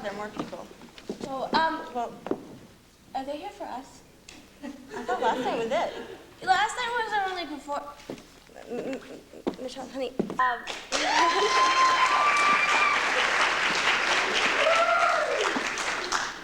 there more people. So, Well, are they here for us? I thought last night was it. Last night was our only before. Michelle, honey.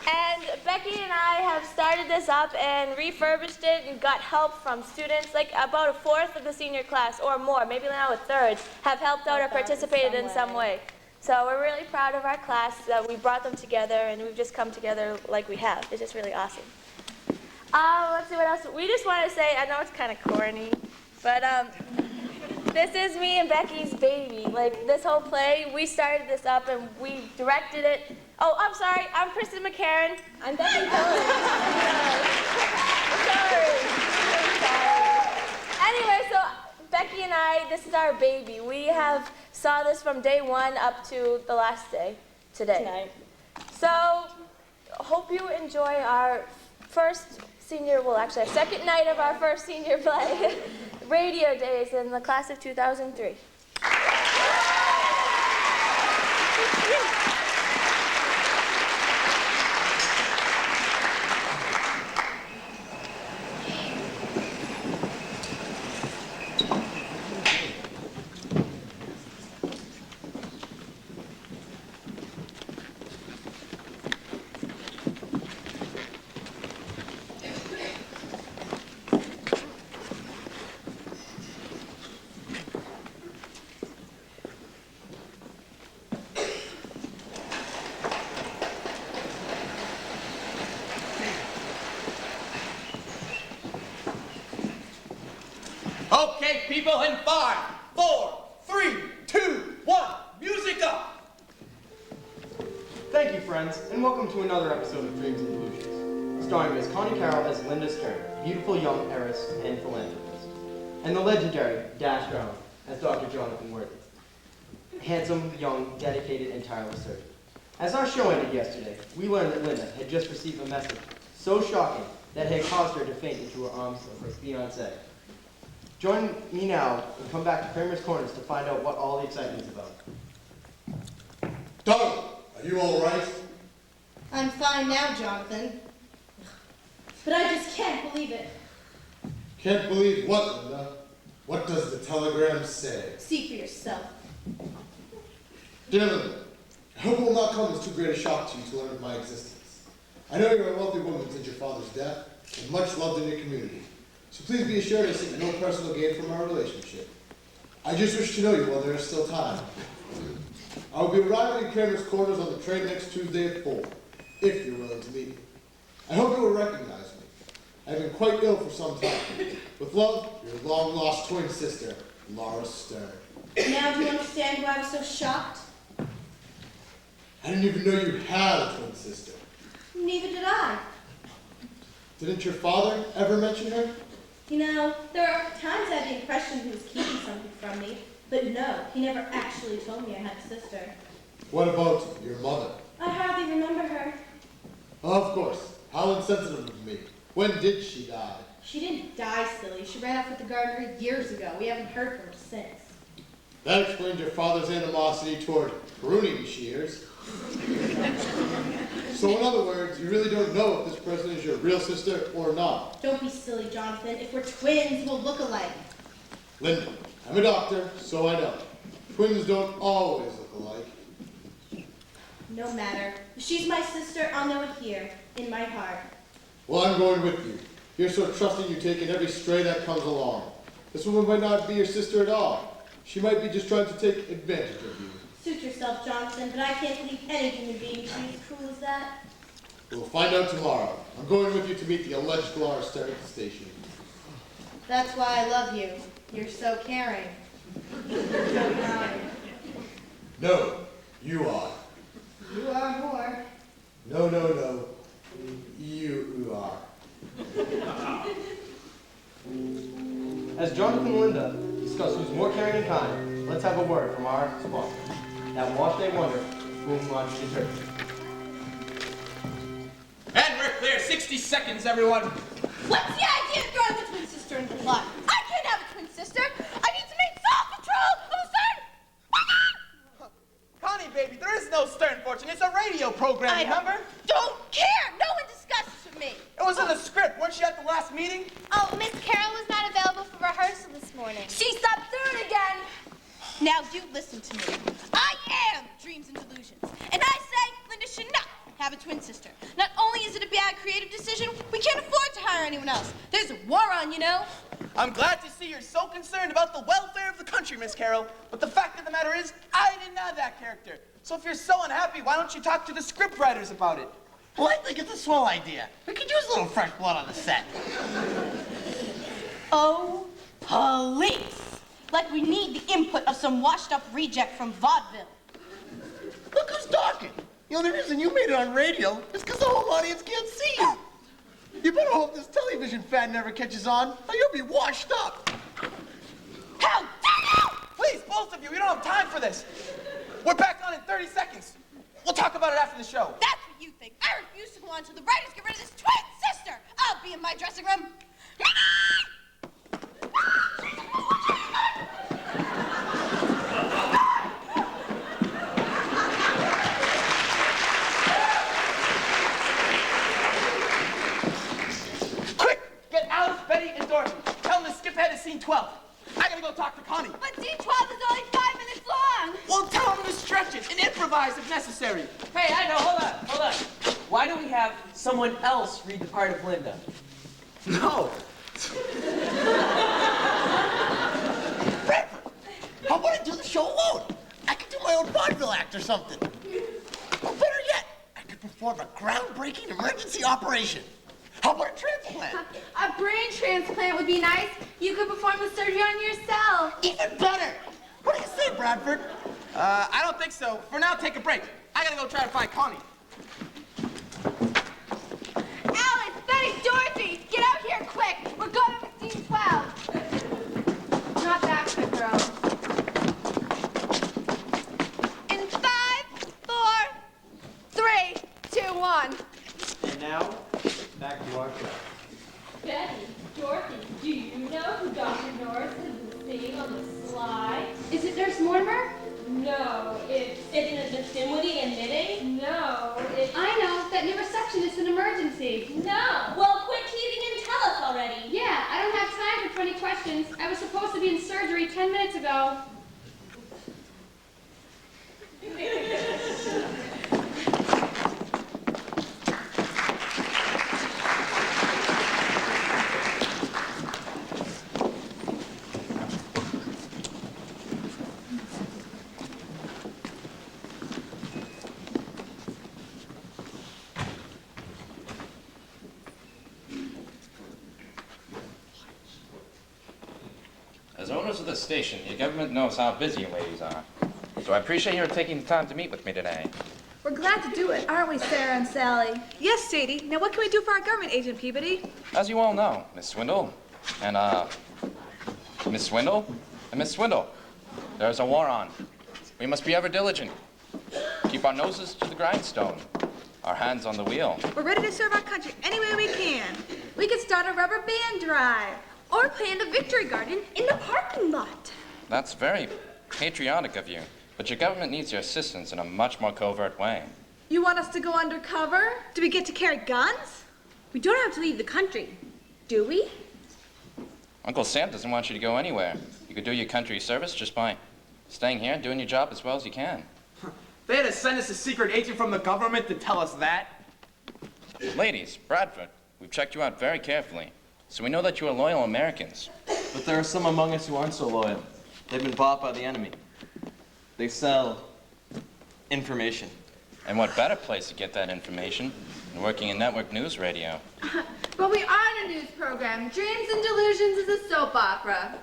And Becky and I have started this up and refurbished it and got help from students. Like about a fourth of the senior class or more, maybe now a third, have helped out or participated in some way. So we're really proud of our class that we brought them together and we've just come together like we have. It's just really awesome. Let's see what else. We just want to say, I know it's kind of corny, but this is me and Becky's baby. Like this whole play, we started this up and we directed it. Oh, I'm sorry, I'm Kristen McCarran. I'm Becky Cullen. Sorry. Anyway, so Becky and I, this is our baby. We have saw this from day one up to the last day, today. Tonight. So, hope you enjoy our first senior, well actually our second night of our first senior play, Radio Daze in the class of 2003. Okay, people, in 5, 4, 3, 2, 1, music up! Thank you, friends, and welcome to another episode of Dreams and Illusions, starring Miss Connie Carroll as Linda Stern, beautiful young heiress and philanthropist, and the legendary Dash Brown as Dr. Jonathan Worthy, handsome, young, dedicated, and tireless surgeon. As our show ended yesterday, we learned that Linda had just received a message so shocking that it had caused her to faint into her arms of her fiancé. Join me now and come back to Kramer's Corners to find out what all the excitement's about. Donald, are you all right? I'm fine now, Jonathan. But I just can't believe it. Can't believe what, Linda? What does the telegram say? See for yourself. Dear Linda, I hope it will not come as too great a shock to you to learn of my existence. I know you're a wealthy woman since your father's death, and much loved in your community. So please be assured I seek no personal gain from our relationship. I just wish to know you while there is still time. I will be arriving at Kramer's Corners on the train next Tuesday at 4, if you're willing to meet me. I hope you will recognize me. I have been quite ill for some time. With love, your long-lost twin sister, Laura Stern. Now do you understand why I was so shocked? I didn't even know you had a twin sister. Neither did I. Didn't your father ever mention her? You know, there are times I had the impression he was keeping something from me, but no, he never actually told me I had a sister. What about your mother? I hardly remember her. Of course. How insensitive of me. When did she die? She didn't die, silly. She ran off with the gardener years ago. We haven't heard from her since. That explains your father's animosity toward pruning shears. So in other words, you really don't know if this person is your real sister or not. Don't be silly, Jonathan. If we're twins, we'll look alike. Linda, I'm a doctor, so I know. Twins don't always look alike. No matter. If she's my sister, I'll know it here, in my heart. Well, I'm going with you. You're so trusting you take in every stray that comes along. This woman might not be your sister at all. She might be just trying to take advantage of you. Suit yourself, Jonathan, but I can't believe any human being should be as cruel as that. We'll find out tomorrow. I'm going with you to meet the alleged Laura Stern at the station. That's why I love you. You're so caring. So kind. No, you are. You are more. No. You are. As Jonathan and Linda discuss who's more caring and kind, let's have a word from our sponsor. That Wash Day Wonder, Boom Lunch Dessert. And we're clear. 60 seconds, everyone. What's the idea of throwing the twin sister into the blood? I can't have a twin sister. I need to make self-control of a certain... Connie, baby, there is no Stern for Fortune. It's a radio program, remember? Don't care. No one discusses with me. It was in the script. Weren't you at the last meeting? Oh, Miss Carol was not available for rehearsal this morning. She stopped third again. Now you listen to me. I am Dreams and Delusions. And I say Linda should not have a twin sister. Not only is it a bad creative decision, we can't afford to hire anyone else. There's a war on, you know. I'm glad to see you're so concerned about the welfare of the country, Miss Carol. But the fact of the matter is, I didn't have that character. So if you're so unhappy, why don't you talk to the script writers about it? Well, I think it's a swell idea. We could use a little fresh blood on the set. Oh, police. Like we need the input of some washed-up reject from vaudeville. Look who's talking. The only reason you made it on radio is because the whole audience can't see you. You better hope this television fad never catches on, or you'll be washed up. How dare you! Please, both of you, we don't have time for this. We're back on in 30 seconds. We'll talk about it after the show. That's what you think. I refuse to go on until the writers get rid of this twin sister. I'll be in my dressing room. Quick, get Alice, Betty, and Dorothy. Tell them to skip ahead to scene 12. I gotta go talk to Connie. But scene 12 is only 5 minutes long. Well, tell them to stretch it and improvise if necessary. Hey, I know, hold on. Why don't we have someone else read the part of Linda? No. Bradford, how about I do the show alone? I could do my own vaudeville act or something. Or better yet, I could perform a groundbreaking emergency operation. How about a transplant? A brain transplant would be nice. You could perform the surgery on yourself. Even better. What do you say, Bradford? I don't think so. For now, take a break. I gotta go try to find Connie. Alice, Betty, Dorothy, get out here quick. We're going to scene 12. Not that good, girl. In 5, 4, 3, 2, 1. And now, back to our show. Betty, Dorothy, do you know who Dr. Norris has been seeing on the slide? Is it Nurse Mortimer? No, isn't it Miss Dinwiddie and knitting? No, it's... I know, that new receptionist in emergency. No! Well, quit teasing and tell us already. Yeah, I don't have time for 20 questions. I was supposed to be in surgery 10 minutes ago. As owners of the station, your government knows how busy you ladies are. So I appreciate your taking the time to meet with me today. We're glad to do it, aren't we, Sarah and Sally? Yes, Sadie. Now what can we do for our government, Agent Peabody? As you all know, Miss Swindle and Miss Swindle, there's a war on. We must be ever diligent. Keep our noses to the grindstone, our hands on the wheel. We're ready to serve our country any way we can. We could start a rubber band drive. Or plant a victory garden in the parking lot. That's very patriotic of you, but your government needs your assistance in a much more covert way. You want us to go undercover? Do we get to carry guns? We don't have to leave the country, do we? Uncle Sam doesn't want you to go anywhere. You could do your country service just by staying here and doing your job as well as you can. They had to send us a secret agent from the government to tell us that. Ladies, Bradford, we've checked you out very carefully, so we know that you are loyal Americans. But there are some among us who aren't so loyal. They've been bought by the enemy. They sell information. And what better place to get that information than working in network news radio? But we aren't a news program. Dreams and Delusions is a soap opera.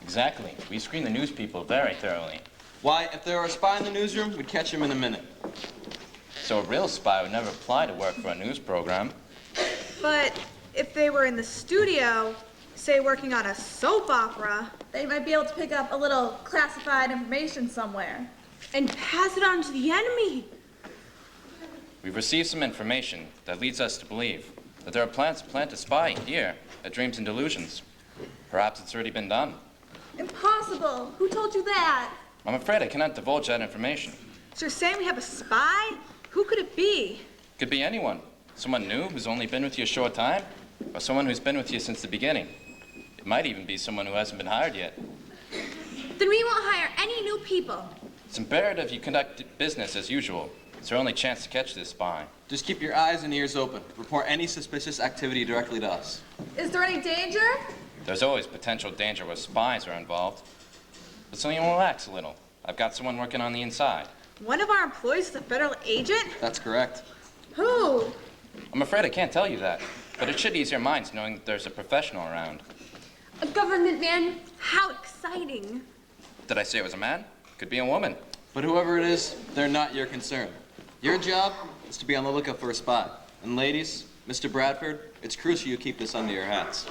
Exactly. We screen the news people very thoroughly. Why, if there were a spy in the newsroom, we'd catch him in a minute. So a real spy would never apply to work for a news program. But if they were in the studio, say working on a soap opera, they might be able to pick up a little classified information somewhere. And pass it on to the enemy. We've received some information that leads us to believe that there are plans to plant a spy here at Dreams and Delusions. Perhaps it's already been done. Impossible. Who told you that? I'm afraid I cannot divulge that information. So you're saying we have a spy? Who could it be? Could be anyone. Someone new who's only been with you a short time, or someone who's been with you since the beginning. It might even be someone who hasn't been hired yet. Then we won't hire any new people. It's imperative you conduct business as usual. It's our only chance to catch this spy. Just keep your eyes and ears open. Report any suspicious activity directly to us. Is there any danger? There's always potential danger where spies are involved. But so you relax a little. I've got someone working on the inside. One of our employees is a federal agent? That's correct. Who? I'm afraid I can't tell you that, but it should ease your minds knowing that there's a professional around. A government man? How exciting. Did I say it was a man? Could be a woman. But whoever it is, they're not your concern. Your job is to be on the lookout for a spy. And ladies, Mr. Bradford, it's crucial you keep this under your hats.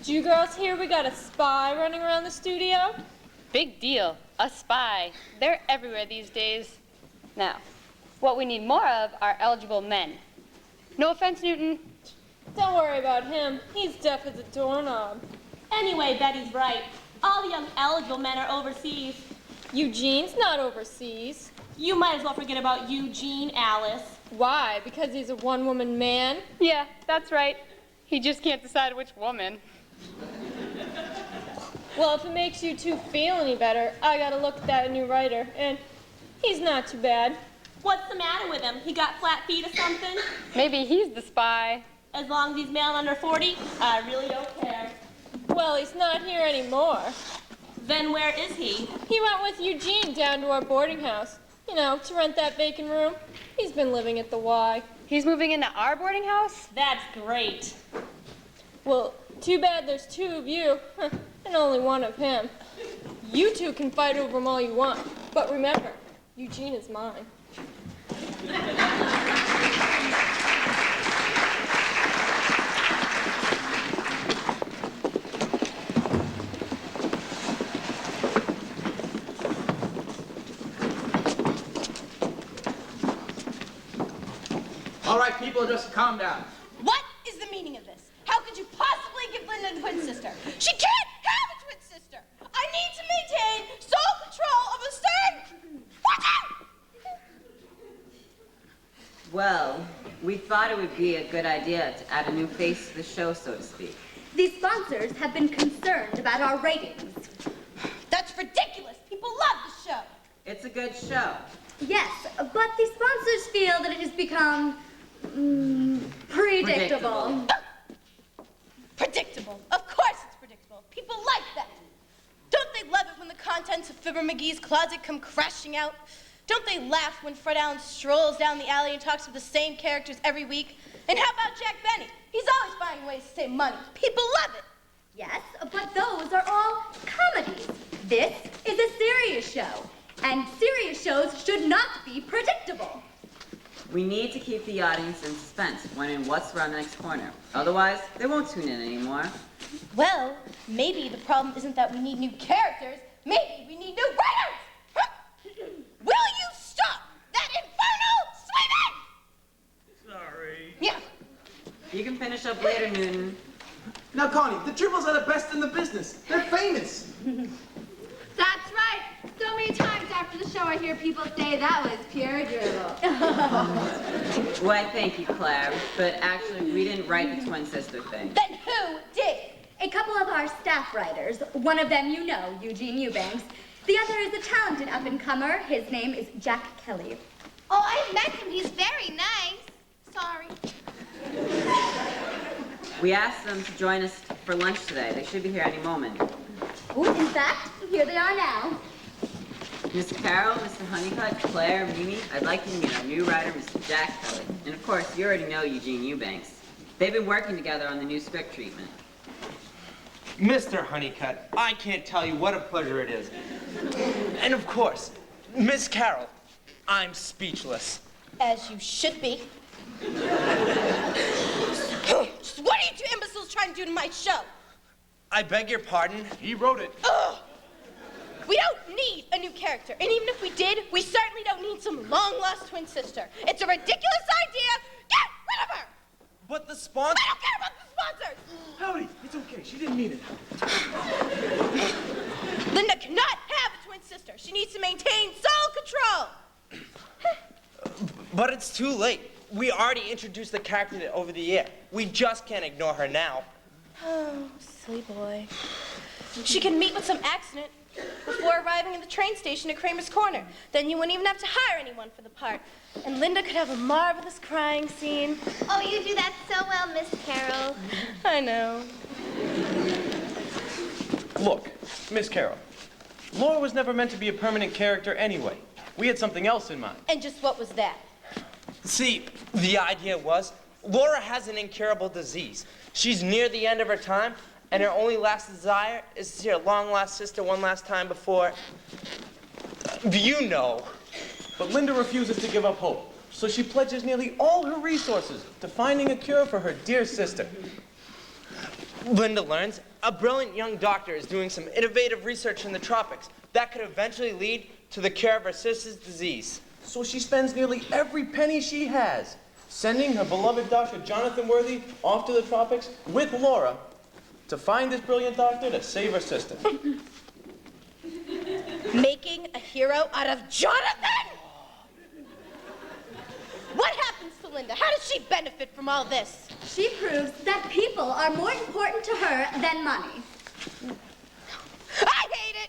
Do you girls hear we got a spy running around the studio? Big deal. A spy. They're everywhere these days. Now, what we need more of are eligible men. No offense, Newton. Don't worry about him. He's deaf as a doorknob. Anyway, Betty's right. All the young eligible men are overseas. Eugene's not overseas. You might as well forget about Eugene, Alice. Why? Because he's a one-woman man? Yeah, that's right. He just can't decide which woman. Well, if it makes you two feel any better, I gotta look at that new writer, and he's not too bad. What's the matter with him? He got flat feet or something? Maybe he's the spy. As long as he's male and under 40, I really don't care. Well, he's not here anymore. Then where is he? He went with Eugene down to our boarding house. You know, to rent that vacant room. He's been living at the Y. He's moving into our boarding house? That's great. Well, too bad there's two of you, and only one of him. You two can fight over him all you want, but remember, Eugene is mine. All right, people, just calm down. What is the meaning of this? How could you possibly give Linda a twin sister? She can't have a twin sister. I need to maintain sole control of a certain... Watch out! Well, we thought it would be a good idea to add a new face to the show, so to speak. These sponsors have been concerned about our ratings. That's ridiculous. People love the show. It's a good show. Yes, but the sponsors feel that it has become predictable. Predictable. Of course it's predictable. People like that. Don't they love it when the contents of Fibber McGee's closet come crashing out? Don't they laugh when Fred Allen strolls down the alley and talks with the same characters every week? And how about Jack Benny? He's always finding ways to save money. People love it. Yes, but those are all comedies. This is a serious show, and serious shows should not be predictable. We need to keep the audience in suspense, wondering what's around the next corner. Otherwise, they won't tune in anymore. Well, maybe the problem isn't that we need new characters. Maybe we need new writers. Huh? Will you stop that infernal swimming? Sorry. Yeah. You can finish up later, Newton. Now, Connie, the Tribbles are the best in the business. They're famous. That's right. So many times after the show I hear people say that was pure dribble. Why, thank you, Claire. But actually, we didn't write the twin sister thing. Then who did? A couple of our staff writers. One of them you know, Eugene Eubanks. The other is a talented up-and-comer. His name is Jack Kelly. Oh, I've met him. He's very nice. Sorry. We asked them to join us for lunch today. They should be here any moment. In fact, here they are now. Miss Carol, Mr. Honeycutt, Claire, Mimi, I'd like you to meet our new writer, Mr. Jack Kelly. And of course, you already know Eugene Eubanks. They've been working together on the new script treatment. Mr. Honeycutt, I can't tell you what a pleasure it is. And of course, Miss Carol, I'm speechless. As you should be. So what are you two imbeciles trying to do to my show? I beg your pardon? He wrote it. Ugh! We don't need a new character, and even if we did, we certainly don't need some long-lost twin sister. It's a ridiculous idea. Get rid of her! But the sponsor... I don't care about the sponsors! Howdy, it's okay. She didn't mean it. Linda cannot have a twin sister. She needs to maintain sole control. But it's too late. We already introduced the character over the air. We just can't ignore her now. Oh, silly boy. She can meet with some accident before arriving at the train station at Kramer's Corner. Then you wouldn't even have to hire anyone for the part. And Linda could have a marvelous crying scene. Oh, you do that so well, Miss Carol. I know. Look, Miss Carol, Laura was never meant to be a permanent character anyway. We had something else in mind. And just what was that? See, the idea was, Laura has an incurable disease. She's near the end of her time, and her only last desire is to see her long-lost sister one last time before... you know. But Linda refuses to give up hope, so she pledges nearly all her resources to finding a cure for her dear sister. Linda learns a brilliant young doctor is doing some innovative research in the tropics that could eventually lead to the cure of her sister's disease. So she spends nearly every penny she has sending her beloved Dr. Jonathan Worthy off to the tropics with Laura to find this brilliant doctor to save her sister. Making a hero out of Jonathan? What happens to Linda? How does she benefit from all this? She proves that people are more important to her than money. I hate it!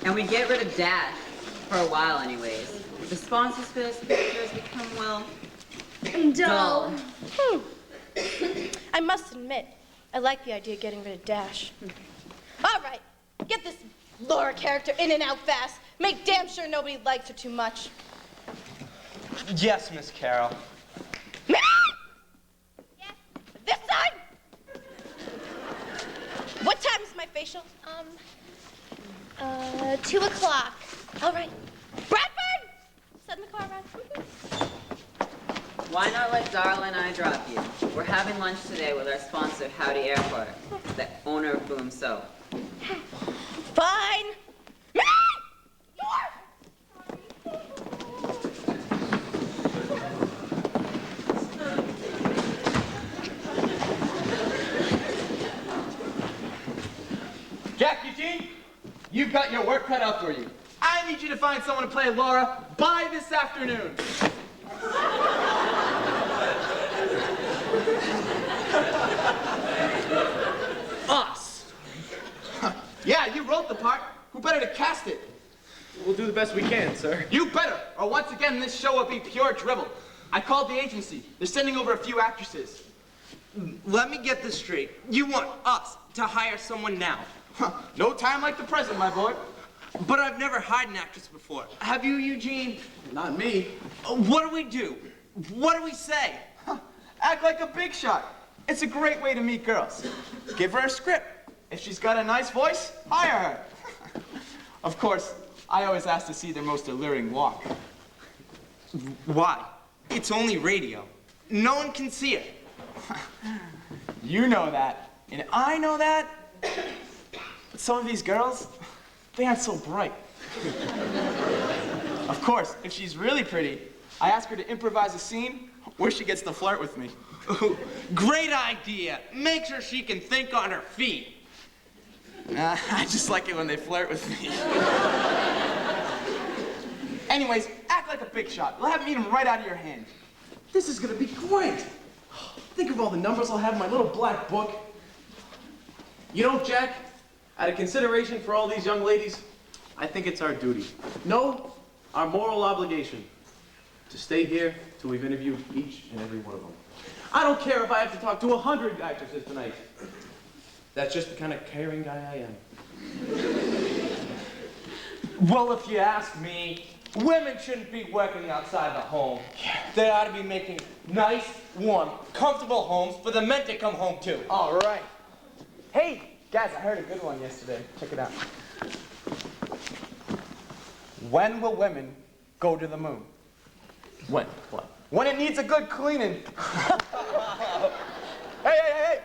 And we get rid of Dash, for a while anyways. The sponsors for this picture has become, well, dull. I must admit, I like the idea of getting rid of Dash. All right, get this Laura character in and out fast. Make damn sure nobody likes her too much. Yes, Miss Carol. Yes. This time? What time is my facial? 2 o'clock. All right. Bradford! Set in the car, Bradford. Why not let Darla and I drop you? We're having lunch today with our sponsor, Howdy Airport, the owner of Boom Soap. Fine. Jack, Eugene, you've got your work cut out for you. I need you to find someone to play Laura by this afternoon. Us? Yeah, you wrote the part. Who better to cast it? We'll do the best we can, sir. You better, or once again this show will be pure drivel. I called the agency. They're sending over a few actresses. Let me get this straight. You want us to hire someone now? No time like the present, my boy. But I've never hired an actress before. Have you, Eugene? Not me. What do we do? What do we say? Act like a big shot. It's a great way to meet girls. Give her a script. If she's got a nice voice, hire her. Of course, I always ask to see their most alluring walk. Why? It's only radio. No one can see it. You know that, and I know that. But some of these girls, they aren't so bright. Of course, if she's really pretty, I ask her to improvise a scene where she gets to flirt with me. Great idea. Make sure she can think on her feet. I just like it when they flirt with me. Anyways, act like a big shot. We'll have them eat them right out of your hand. This is gonna be great. Think of all the numbers I'll have in my little black book. You know, Jack, out of consideration for all these young ladies, I think it's our duty. No, our moral obligation to stay here till we've interviewed each and every one of them. I don't care if I have to talk to 100 actresses tonight. That's just the kind of caring guy I am. Well, if you ask me, women shouldn't be working outside the home. They ought to be making nice, warm, comfortable homes for the men to come home to. All right. Hey, guys, I heard a good one yesterday. Check it out. When will women go to the moon? When? What? When it needs a good cleaning. Hey!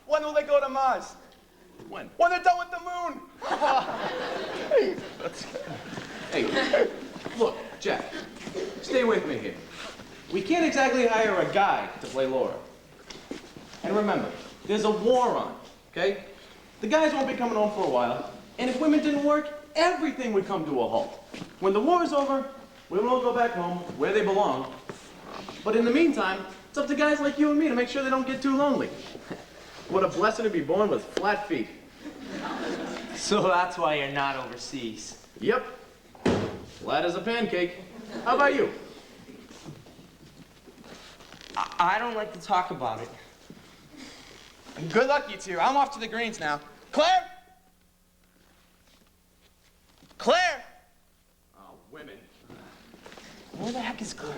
When will they go to Mars? When? When they're done with the moon. Hey, look, Jack, stay with me here. We can't exactly hire a guy to play Laura. And remember, there's a war on, okay? The guys won't be coming home for a while, and if women didn't work, everything would come to a halt. When the war is over, women will go back home where they belong. But in the meantime, it's up to guys like you and me to make sure they don't get too lonely. What a blessing to be born with flat feet. So that's why you're not overseas. Yep. Flat as a pancake. How about you? I don't like to talk about it. Good luck, you two. I'm off to the greens now. Claire? Claire? Oh, women. Where the heck is Claire?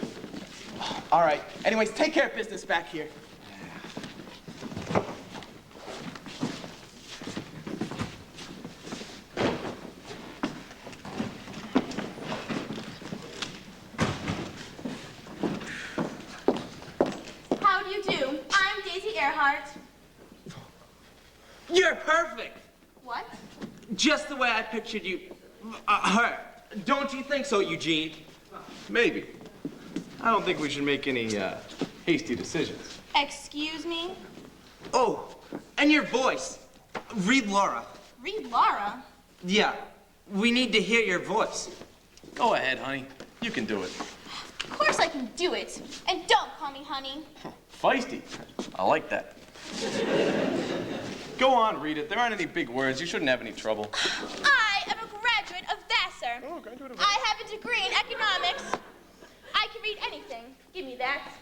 All right. Anyways, take care of business back here. How do you do? I'm Daisy Earhart. You're perfect. What? Just the way I pictured you. Her. Don't you think so, Eugene? Maybe. I don't think we should make any hasty decisions. Excuse me? Oh, and your voice. Read Laura. Read Laura? Yeah, we need to hear your voice. Go ahead, honey. You can do it. Of course I can do it. And don't call me honey. Feisty. I like that. Go on, read it. There aren't any big words. You shouldn't have any trouble. I am a graduate of Vassar. Oh, graduate of I have a degree in economics. I can read anything. Give me that.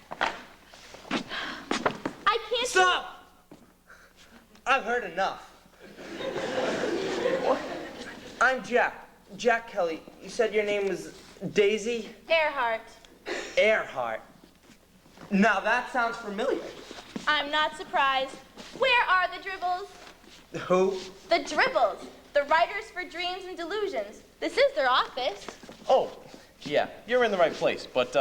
I can't... Stop! I've heard enough. I'm Jack. Jack Kelly. You said your name was Daisy? Earhart. Earhart. Now that sounds familiar. I'm not surprised. Where are the Dribbles? Who? The Dribbles. The Writers for Dreams and Delusions. This is their office. Oh, yeah, you're in the right place, but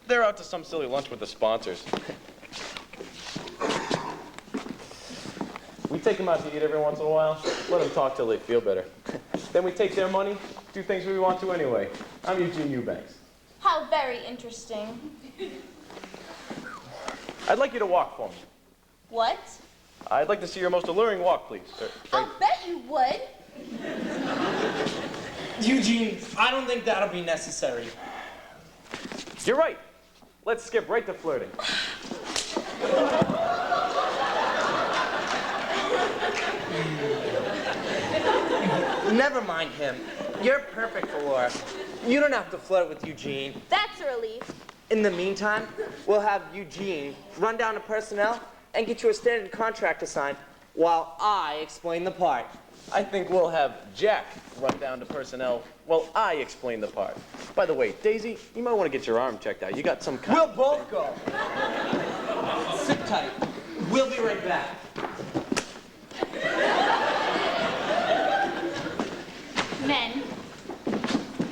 they're out to some silly lunch with the sponsors. We take them out to eat every once in a while, let them talk till they feel better. Then we take their money, do things we want to anyway. I'm Eugene Eubanks. How very interesting. I'd like you to walk for me. What? I'd like to see your most alluring walk, please. I'll bet you would. Eugene, I don't think that'll be necessary. You're right. Let's skip right to flirting. Never mind him. You're perfect for Laura. You don't have to flirt with Eugene. That's a relief. In the meantime, we'll have Eugene run down to personnel and get you a standard contract to sign while I explain the part. I think we'll have Jack run down to personnel while I explain the part. By the way, Daisy, you might want to get your arm checked out. You got some kind We'll both go. Sit tight. We'll be right back. Men,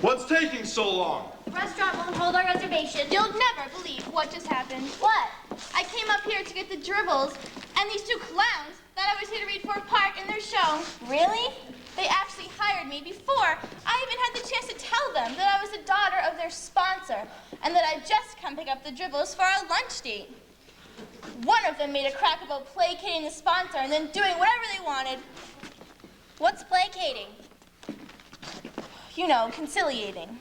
What's taking so long? the restaurant won't hold our reservation. You'll never believe what just happened. What? I came up here to get the Dribbles, and these two clowns thought I was here to read for a part in their show. Really? They actually hired me before I even had the chance to tell them that I was the daughter of their sponsor, and that I'd just come pick up the Dribbles for our lunch date. One of them made a crack about placating the sponsor and then doing whatever they wanted. What's placating? You know, conciliating.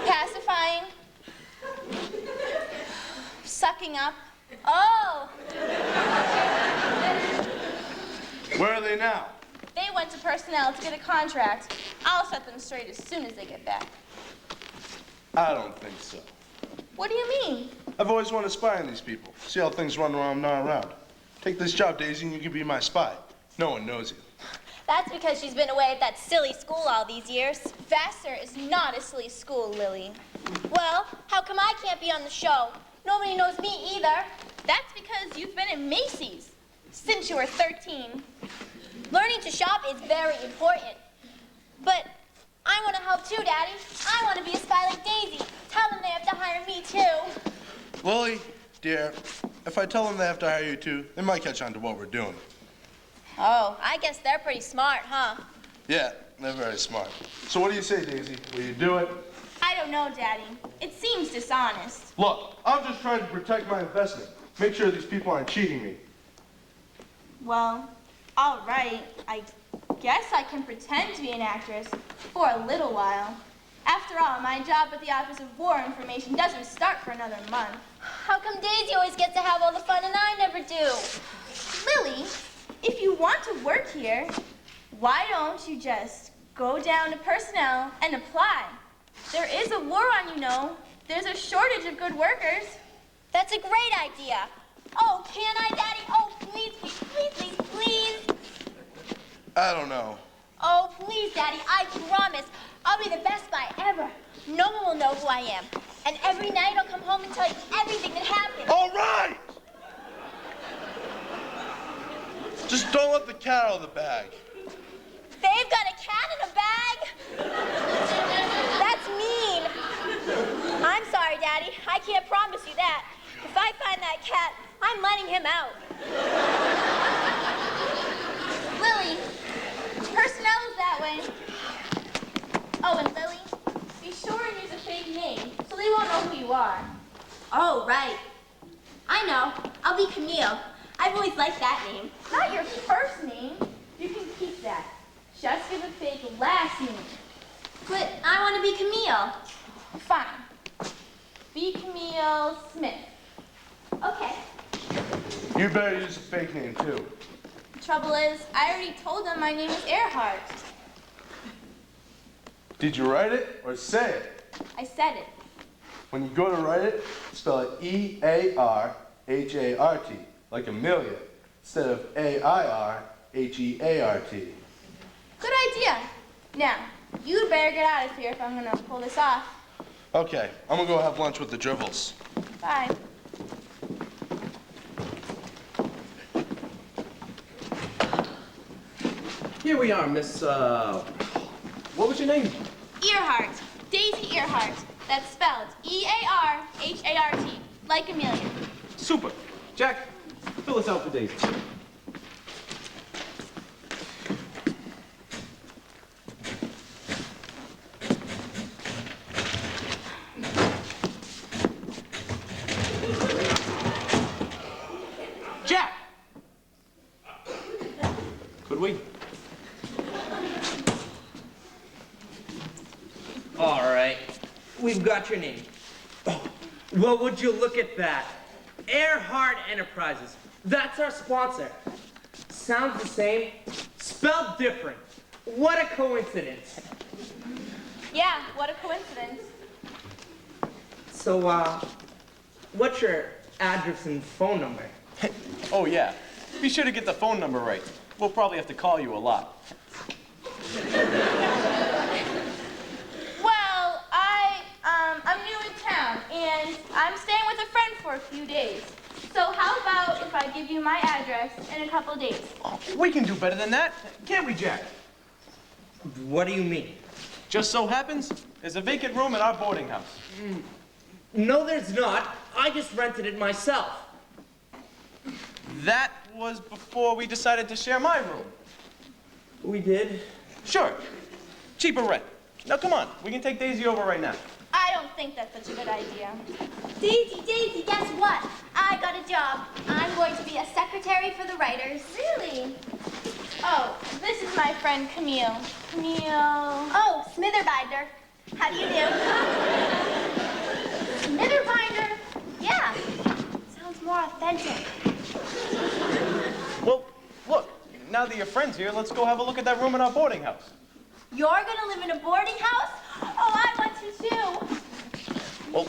Pacifying. Sucking up. Oh! Where are they now? They went to personnel to get a contract. I'll set them straight as soon as they get back. I don't think so. What do you mean? I've always wanted to spy on these people, see how things run when I'm not around. Take this job, Daisy, and you can be my spy. No one knows you. That's because she's been away at that silly school all these years. Vassar is not a silly school, Lily. Well, how come I can't be on the show? Nobody knows me either. That's because you've been in Macy's since you were 13. Learning to shop is very important. But I want to help too, Daddy. I want to be a spy like Daisy. Tell them they have to hire me too. Lily, dear, if I tell them they have to hire you too, they might catch on to what we're doing. Oh, I guess they're pretty smart, huh? Yeah, they're very smart. So what do you say, Daisy? Will you do it? I don't know, Daddy. It seems dishonest. Look, I'm just trying to protect my investment. Make sure these people aren't cheating me. Well, all right. I guess I can pretend to be an actress for a little while. After all, my job at the Office of War Information doesn't start for another month. How come Daisy always gets to have all the fun and I never do? Lily, if you want to work here, why don't you just go down to personnel and apply? There is a war on, you know. There's a shortage of good workers. That's a great idea. Oh, can I, Daddy? Oh, please, please, please, please, please. I don't know. Oh, please, Daddy, I promise. I'll be the best spy ever. No one will know who I am. And every night I'll come home and tell you everything that happened. All right! Just don't let the cat out of the bag. They've got a cat in a bag? That's mean. I'm sorry, Daddy. I can't promise you that. If I find that cat, I'm letting him out. Lily, personnel is that way. Oh, and Lily, be sure and use a fake name so they won't know who you are. Oh, right. I know. I'll be Camille. I've always liked that name. Not your first name. You can keep that. Just give a fake last name. But I want to be Camille. Fine. Be Camille Smith. Okay. You better use a fake name, too. The trouble is, I already told them my name is Earhart. Did you write it or say it? I said it. When you go to write it, spell it E-A-R-H-A-R-T, like Amelia, instead of A-I-R-H-E-A-R-T. Good idea. Now, you better get out of here if I'm gonna pull this off. Okay, I'm gonna go have lunch with the dribbles. Bye. Here we are, Miss, what was your name? Earhart. Daisy Earhart. That's spelled E-A-R-H-A-R-T, like Amelia. Super. Jack, fill us out for Daisy. Jack! Could we? All right, we've got your name. Oh, well, would you look at that? Earhart Enterprises. That's our sponsor. Sounds the same, spelled different. What a coincidence. Yeah, what a coincidence. So, what's your address and phone number? Oh, yeah. Be sure to get the phone number right. We'll probably have to call you a lot. Well, I'm new in town, and I'm staying with a friend for a few days. So how about if I give you my address in a couple days? Oh, we can do better than that, can't we, Jack? What do you mean? Just so happens, there's a vacant room at our boarding house. No, there's not. I just rented it myself. That was before we decided to share my room. We did? Sure. Cheaper rent. Now, come on. We can take Daisy over right now. I don't think that's such a good idea. Daisy, guess what? I got a job. I'm going to be a secretary for the writers. Really? Oh, this is my friend Camille. Camille... Oh, Smitherbinder. How do you do? Smitherbinder? Yeah. Sounds more authentic. Well, look. Now that your friend's here, let's go have a look at that room in our boarding house. You're gonna live in a boarding house? Oh, I want to too. Well,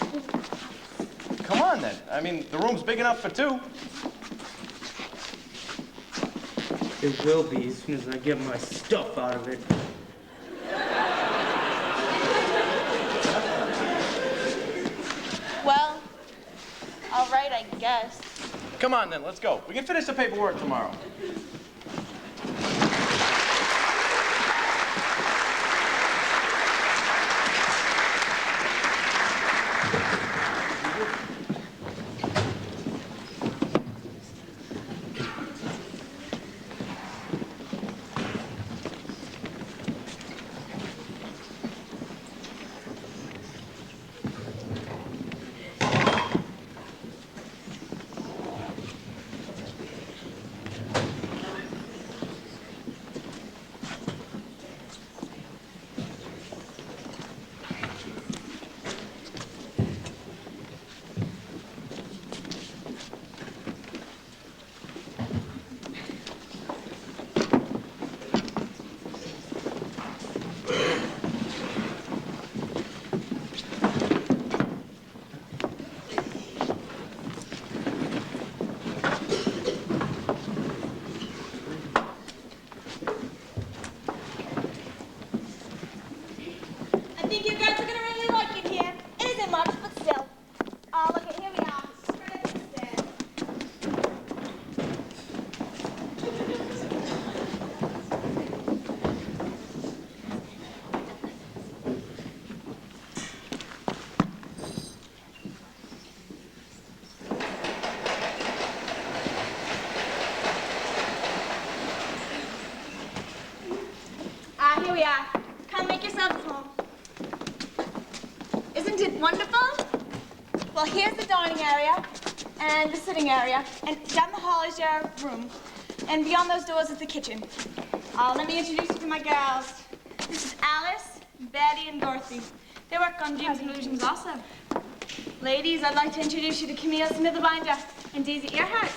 come on then. I mean, the room's big enough for two. It will be as soon as I get my stuff out of it. Well, all right, I guess. Come on then, let's go. We can finish the paperwork tomorrow. Here we are. Come make yourselves at home. Isn't it wonderful? Well, here's the dining area and the sitting area, and down the hall is your room, and beyond those doors is the kitchen. Let me introduce you to my girls. This is Alice, Betty, and Dorothy. They work on Dreams and Illusions also. Ladies, I'd like to introduce you to Camille Smitherbinder and Daisy Earhart.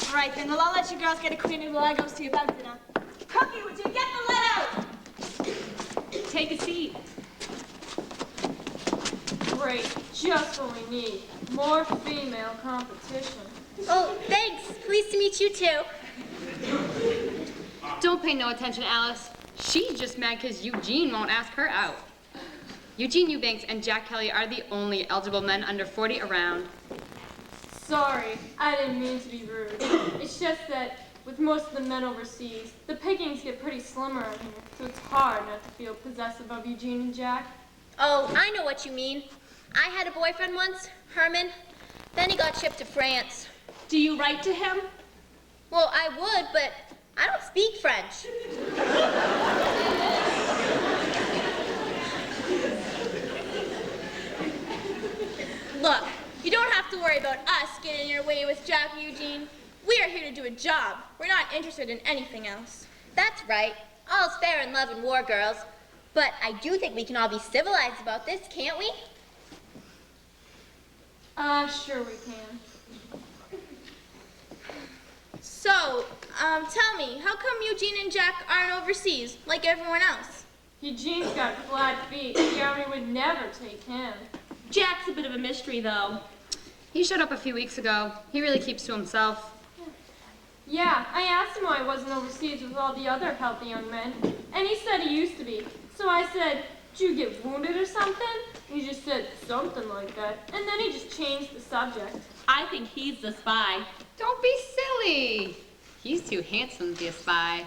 All right, then, well, I'll let you girls get acquainted while I go see about dinner. Cookie, would you get the lid out? Take a seat. Great, just what we need. More female competition. Oh, thanks. Pleased to meet you too. Don't pay no attention, Alice. She's just mad because Eugene won't ask her out. Eugene Eubanks and Jack Kelly are the only eligible men under 40 around. Sorry, I didn't mean to be rude. It's just that with most of the men overseas, the pickings get pretty slim around here, so it's hard not to feel possessive of Eugene and Jack. Oh, I know what you mean. I had a boyfriend once, Herman. Then he got shipped to France. Do you write to him? Well, I would, but I don't speak French. Look, you don't have to worry about us getting in your way with Jack and Eugene. We are here to do a job. We're not interested in anything else. That's right. All's fair in love and war, girls. But I do think we can all be civilized about this, can't we? Sure we can. So, tell me, how come Eugene and Jack aren't overseas like everyone else? Eugene's got flat feet. The army would never take him. Jack's a bit of a mystery, though. He showed up a few weeks ago. He really keeps to himself. Yeah, I asked him why he wasn't overseas with all the other healthy young men, and he said he used to be. So I said, did you get wounded or something? He just said something like that, and then he just changed the subject. I think he's the spy. Don't be silly. He's too handsome to be a spy.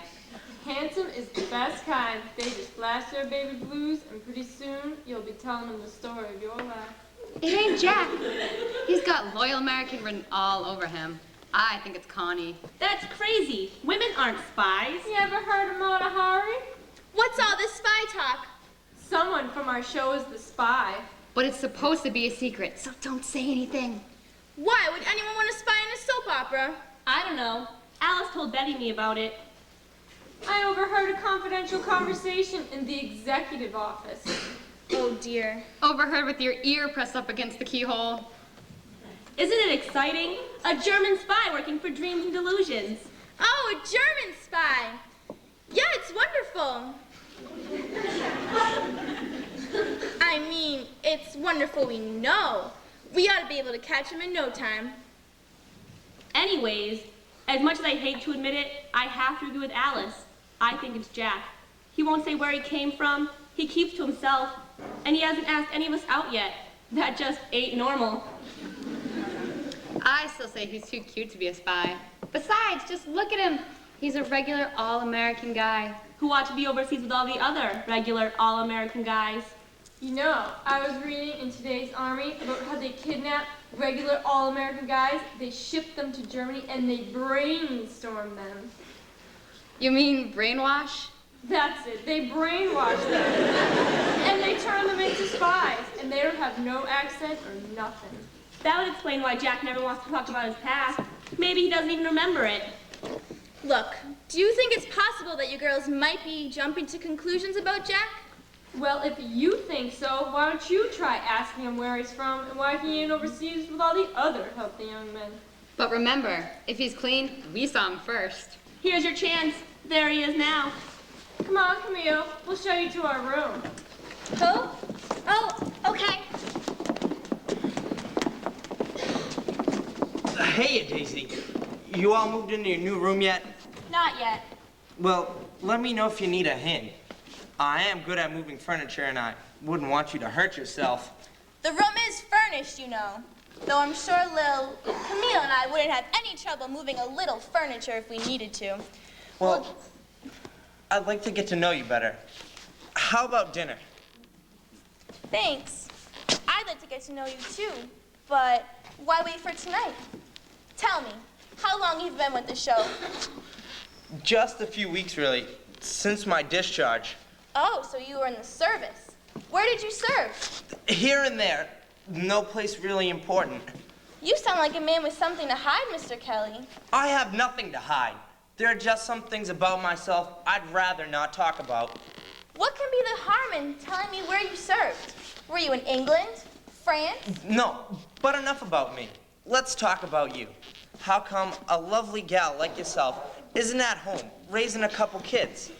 Handsome is the best kind. They just flash their baby blues, and pretty soon you'll be telling them the story of your life. It ain't Jack. He's got loyal American written all over him. I think it's Connie. That's crazy. Women aren't spies. You ever heard of Mata Hari? What's all this spy talk? Someone from our show is the spy. But it's supposed to be a secret, so don't say anything. Why would anyone want to spy in a soap opera? I don't know. Alice told Betty me about it. I overheard a confidential conversation in the executive office. Oh dear. Overheard with your ear pressed up against the keyhole. Isn't it exciting? A German spy working for Dreams and Delusions. Oh, a German spy. Yeah, it's wonderful. I mean, it's wonderful we know. We ought to be able to catch him in no time. Anyways, as much as I hate to admit it, I have to agree with Alice. I think it's Jack. He won't say where he came from, he keeps to himself, and he hasn't asked any of us out yet. That just ain't normal. I still say he's too cute to be a spy. Besides, just look at him. He's a regular all-American guy. Who ought to be overseas with all the other regular all-American guys. You know, I was reading in today's Army about how they kidnap regular all-American guys, they ship them to Germany, and they brainstorm them. You mean brainwash? That's it, they brainwash them. And they turn them into spies, and they don't have no accent or nothing. That would explain why Jack never wants to talk about his past. Maybe he doesn't even remember it. Look, do you think it's possible that you girls might be jumping to conclusions about Jack? Well, if you think so, why don't you try asking him where he's from and why he ain't overseas with all the other healthy young men? But remember, if he's clean, we saw him first. Here's your chance. There he is now. Come on, Camille. We'll show you to our room. Who? Oh, okay. Hey, Daisy. You all moved into your new room yet? Not yet. Well, let me know if you need a hand. I am good at moving furniture, and I wouldn't want you to hurt yourself. The room is furnished, you know. Though I'm sure Camille and I wouldn't have any trouble moving a little furniture if we needed to. Well, I'd like to get to know you better. How about dinner? Thanks. I'd like to get to know you too, but why wait for tonight? Tell me, how long you've been with the show? Just a few weeks, really, since my discharge. Oh, so you were in the service. Where did you serve? Here and there. No place really important. You sound like a man with something to hide, Mr. Kelly. I have nothing to hide. There are just some things about myself I'd rather not talk about. What can be the harm in telling me where you served? Were you in England? France? No, but enough about me. Let's talk about you. How come a lovely gal like yourself isn't at home, raising a couple kids?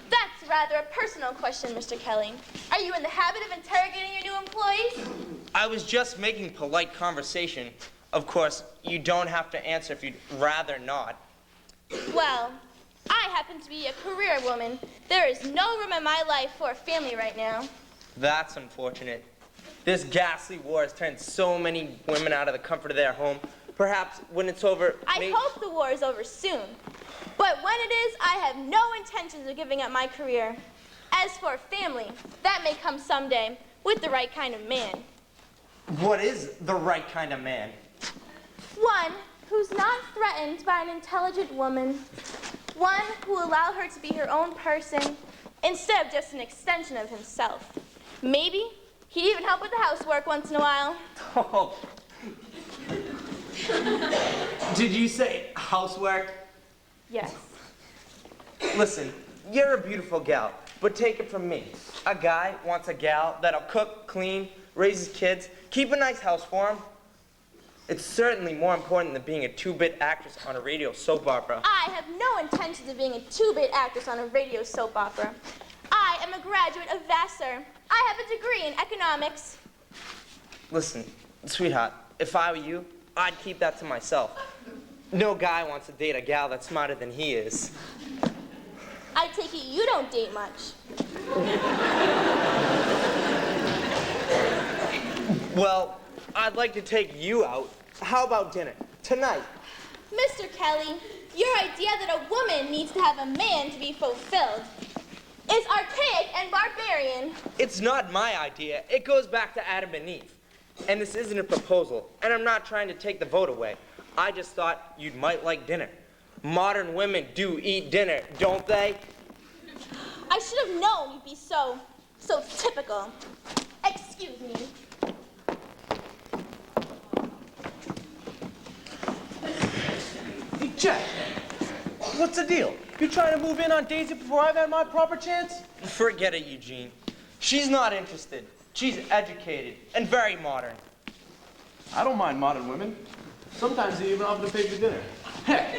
That's rather a personal question, Mr. Kelly. Are you in the habit of interrogating your new employees? I was just making polite conversation. Of course, you don't have to answer if you'd rather not. Well, I happen to be a career woman. There is no room in my life for a family right now. That's unfortunate. This ghastly war has turned so many women out of the comfort of their home. Perhaps when it's over, I hope the war is over soon. But when it is, I have no intentions of giving up my career. As for family, that may come someday with the right kind of man. What is the right kind of man? One who's not threatened by an intelligent woman. One who will allow her to be her own person instead of just an extension of himself. Maybe he'd even help with the housework once in a while. Oh. Did you say housework? Yes. Listen, you're a beautiful gal, but take it from me. A guy wants a gal that'll cook, clean, raise his kids, keep a nice house for him. It's certainly more important than being a two-bit actress on a radio soap opera. I have no intentions of being a two-bit actress on a radio soap opera. I am a graduate of Vassar. I have a degree in economics. Listen, sweetheart, if I were you, I'd keep that to myself. No guy wants to date a gal that's smarter than he is. I take it you don't date much. Well, I'd like to take you out. How about dinner? Tonight. Mr. Kelly, your idea that a woman needs to have a man to be fulfilled is archaic and barbarian. It's not my idea. It goes back to Adam and Eve. And this isn't a proposal, and I'm not trying to take the vote away. I just thought you might like dinner. Modern women do eat dinner, don't they? I should have known you'd be so typical. Excuse me. Hey, Jack, what's the deal? You trying to move in on Daisy before I've had my proper chance? Forget it, Eugene. She's not interested. She's educated and very modern. I don't mind modern women. Sometimes they even offer to pay for dinner. Heck,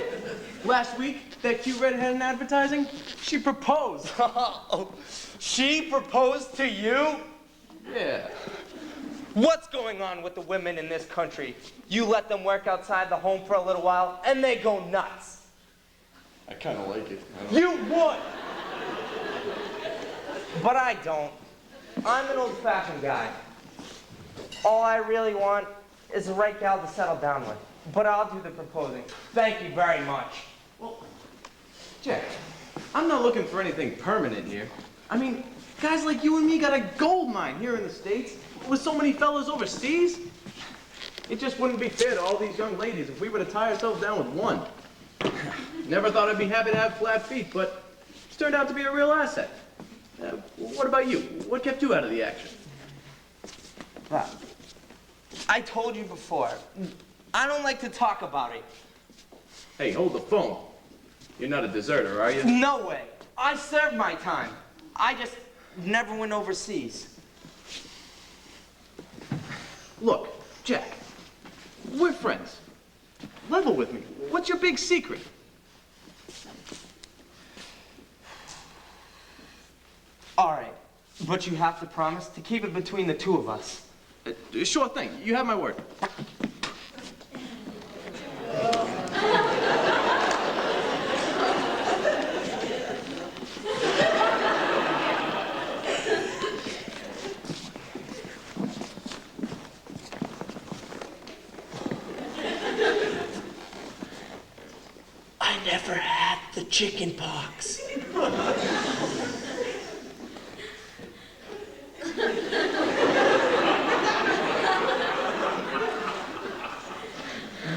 last week, that cute redhead in advertising, she proposed. She proposed to you? Yeah. What's going on with the women in this country? You let them work outside the home for a little while, and they go nuts. I kind of like it. You would! But I don't. I'm an old-fashioned guy. All I really want is the right gal to settle down with. But I'll do the proposing. Thank you very much. Well, Jack, I'm not looking for anything permanent here. I mean, guys like you and me got a gold mine here in the States with so many fellas overseas. It just wouldn't be fair to all these young ladies if we were to tie ourselves down with one. Never thought I'd be happy to have flat feet, but it's turned out to be a real asset. What about you? What kept you out of the action? Well, I told you before, I don't like to talk about it. Hey, hold the phone. You're not a deserter, are you? No way. I served my time. I just never went overseas. Look, Jack, we're friends. Level with me. What's your big secret? All right, but you have to promise to keep it between the two of us. Sure thing. You have my word. I never had the chicken pox.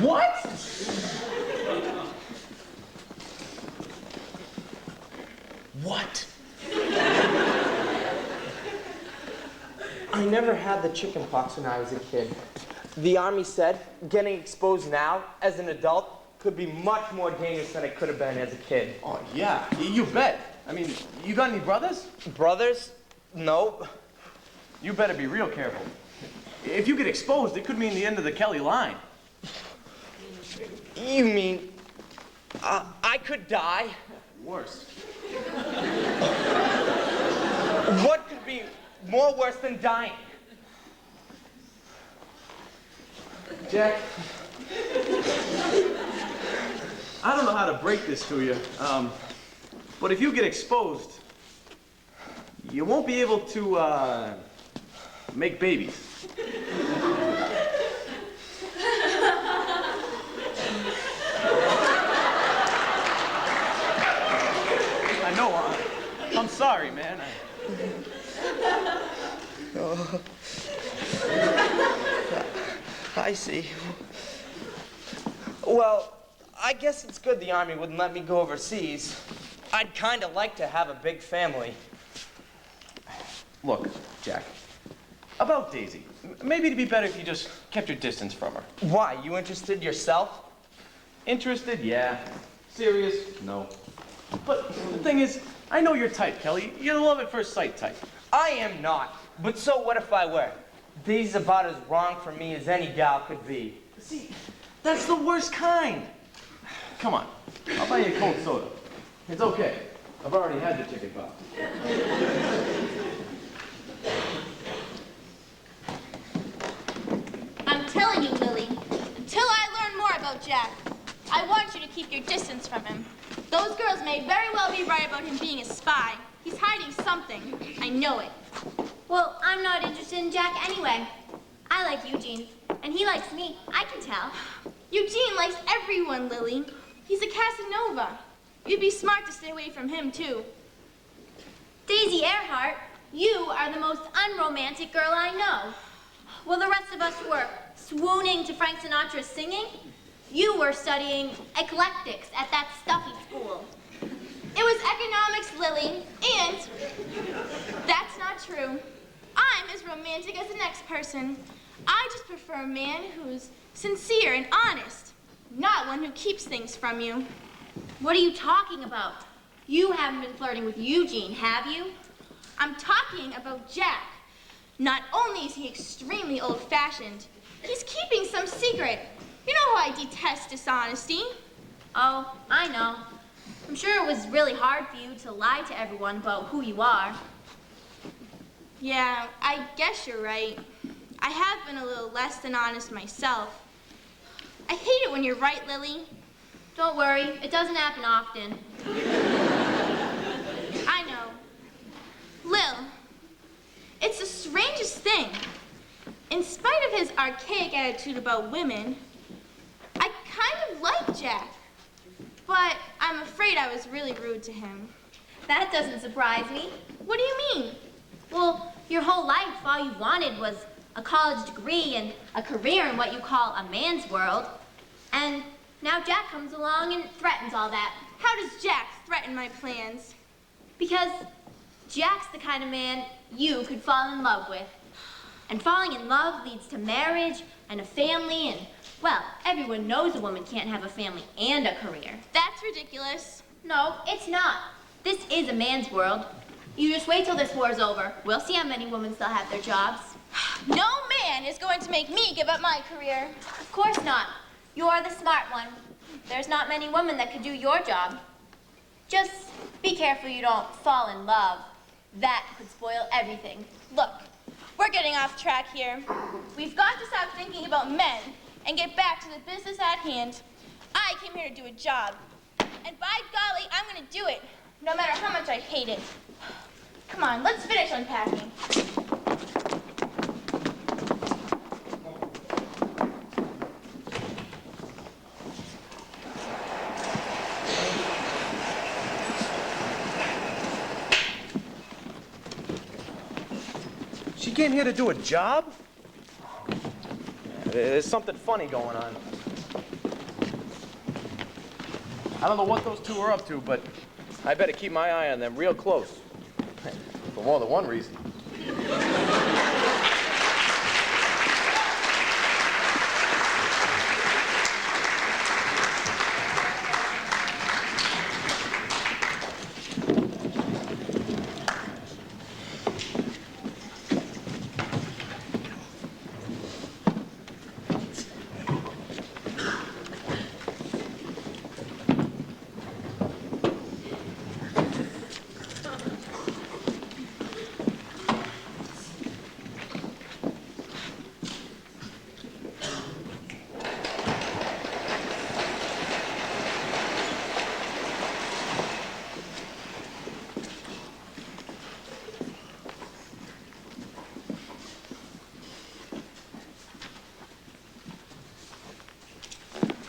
What? What? I never had the chicken pox when I was a kid. The Army said getting exposed now as an adult could be much more dangerous than it could have been as a kid. Oh, yeah. You bet. I mean, you got any brothers? Brothers? No. You better be real careful. If you get exposed, it could mean the end of the Kelly line. You mean I could die? Worse. What could be more worse than dying? Jack, I don't know how to break this to you, but if you get exposed, you won't be able to make babies. I know, I'm sorry, man. I see. Well, I guess it's good the Army wouldn't let me go overseas. I'd kind of like to have a big family. Look, Jack, about Daisy, maybe it'd be better if you just kept your distance from her. Why? You interested yourself? Interested? Yeah. Serious? No. But the thing is, I know your type, Kelly. You're the love at first sight type. I am not. But so what if I were? Daisy's about as wrong for me as any gal could be. See, that's the worst kind. Come on, I'll buy you a cold soda. It's okay. I've already had the chicken pox. I'm telling you, Lily, until I learn more about Jack, I want you to keep your distance from him. Those girls may very well be right about him being a spy. He's hiding something. I know it. Well, I'm not interested in Jack anyway. I like Eugene, and he likes me. I can tell. Eugene likes everyone, Lily. He's a Casanova. You'd be smart to stay away from him, too. Daisy Earhart, you are the most unromantic girl I know. While the rest of us were swooning to Frank Sinatra's singing, you were studying eclectics at that stuffy school. It was economics, Lily, and that's not true. I'm as romantic as the next person. I just prefer a man who's sincere and honest, not one who keeps things from you. What are you talking about? You haven't been flirting with Eugene, have you? I'm talking about Jack. Not only is he extremely old-fashioned, he's keeping some secret. You know how I detest dishonesty. Oh, I know. I'm sure it was really hard for you to lie to everyone about who you are. Yeah, I guess you're right. I have been a little less than honest myself. I hate it when you're right, Lily. Don't worry, it doesn't happen often. I know. Lil, it's the strangest thing. In spite of his archaic attitude about women, I kind of like Jack. But I'm afraid I was really rude to him. That doesn't surprise me. What do you mean? Well, your whole life, all you wanted was a college degree and a career in what you call a man's world. And now Jack comes along and threatens all that. How does Jack threaten my plans? Because Jack's the kind of man you could fall in love with. And falling in love leads to marriage and a family and, well, everyone knows a woman can't have a family and a career. That's ridiculous. No, it's not. This is a man's world. You just wait till this war's over. We'll see how many women still have their jobs. No man is going to make me give up my career. Of course not. You're the smart one. There's not many women that could do your job. Just be careful you don't fall in love. That could spoil everything. Look, we're getting off track here. We've got to stop thinking about men and get back to the business at hand. I came here to do a job. And by golly, I'm going to do it, no matter how much I hate it. Come on, let's finish unpacking. She came here to do a job? There's something funny going on. I don't know what those two are up to, but I better keep my eye on them real close. For more than one reason.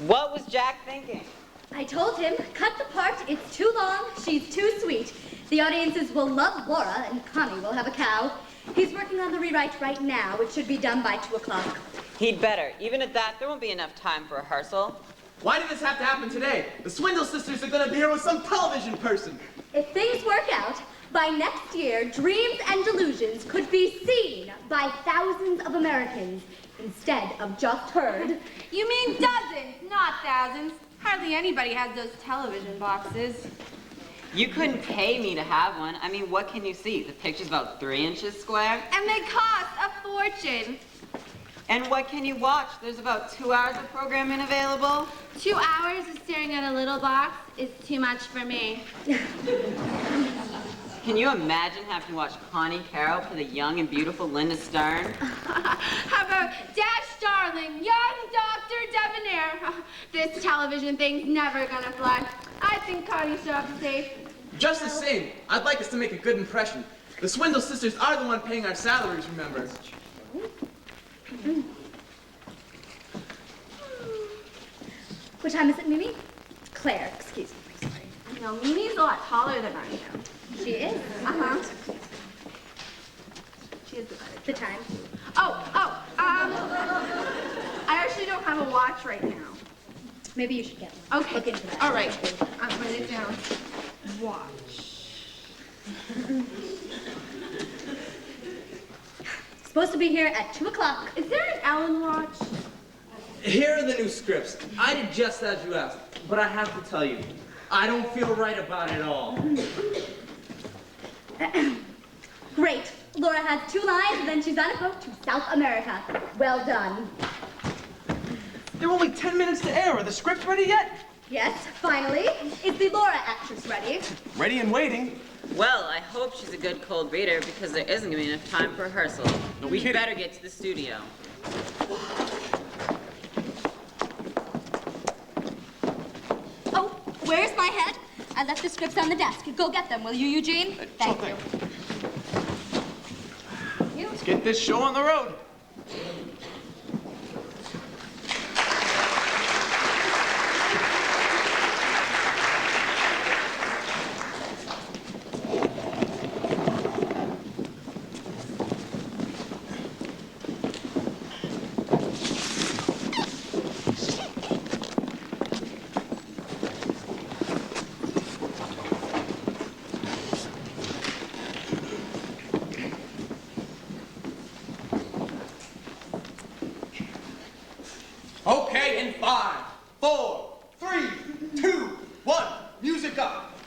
What was Jack thinking? I told him, cut the part, it's too long, she's too sweet. The audiences will love Laura, and Connie will have a cow. He's working on the rewrite right now. It should be done by 2 o'clock. He'd better. Even at that, there won't be enough time for rehearsal. Why did this have to happen today? The Swindle sisters are gonna be here with some television person. If things work out, by next year, Dreams and Delusions could be seen by thousands of Americans instead of just heard. You mean dozens, not thousands. Hardly anybody has those television boxes. You couldn't pay me to have one. I mean, what can you see? The picture's about 3 inches square. And they cost a fortune. And what can you watch? There's about 2 hours of programming available. 2 hours of staring at a little box is too much for me. Can you imagine having to watch Connie Carroll for the young and beautiful Linda Stern? How about Dash Darling, young Dr. Debonair? This television thing's never gonna fly. I think Connie's job's safe. Just the same, I'd like us to make a good impression. The Swindle sisters are the one paying our salaries, remember? What time is it, Mimi? Claire, excuse me. Sorry. No, Mimi's a lot taller than I am. She is? Uh-huh. She is The time. I actually don't have a watch right now. Maybe you should get one. Okay. Look into that. All right. I'm putting it down. Watch. Supposed to be here at 2 o'clock. Is there an Ellen watch? Here are the new scripts. I did just as you asked, but I have to tell you, I don't feel right about it all. Great. Laura has 2 lines, and then she's on a boat to South America. Well done. They're only 10 minutes to air. Are the scripts ready yet? Yes, finally. Is the Laura actress ready? Ready and waiting. Well, I hope she's a good cold reader because there isn't going to be enough time for rehearsal. We'd better get to the studio. Oh, where's my head? I left the scripts on the desk. Go get them, will you, Eugene? Thank you. Let's get this show on the road. Okay, in 5, 4, 3, 2, 1, music up!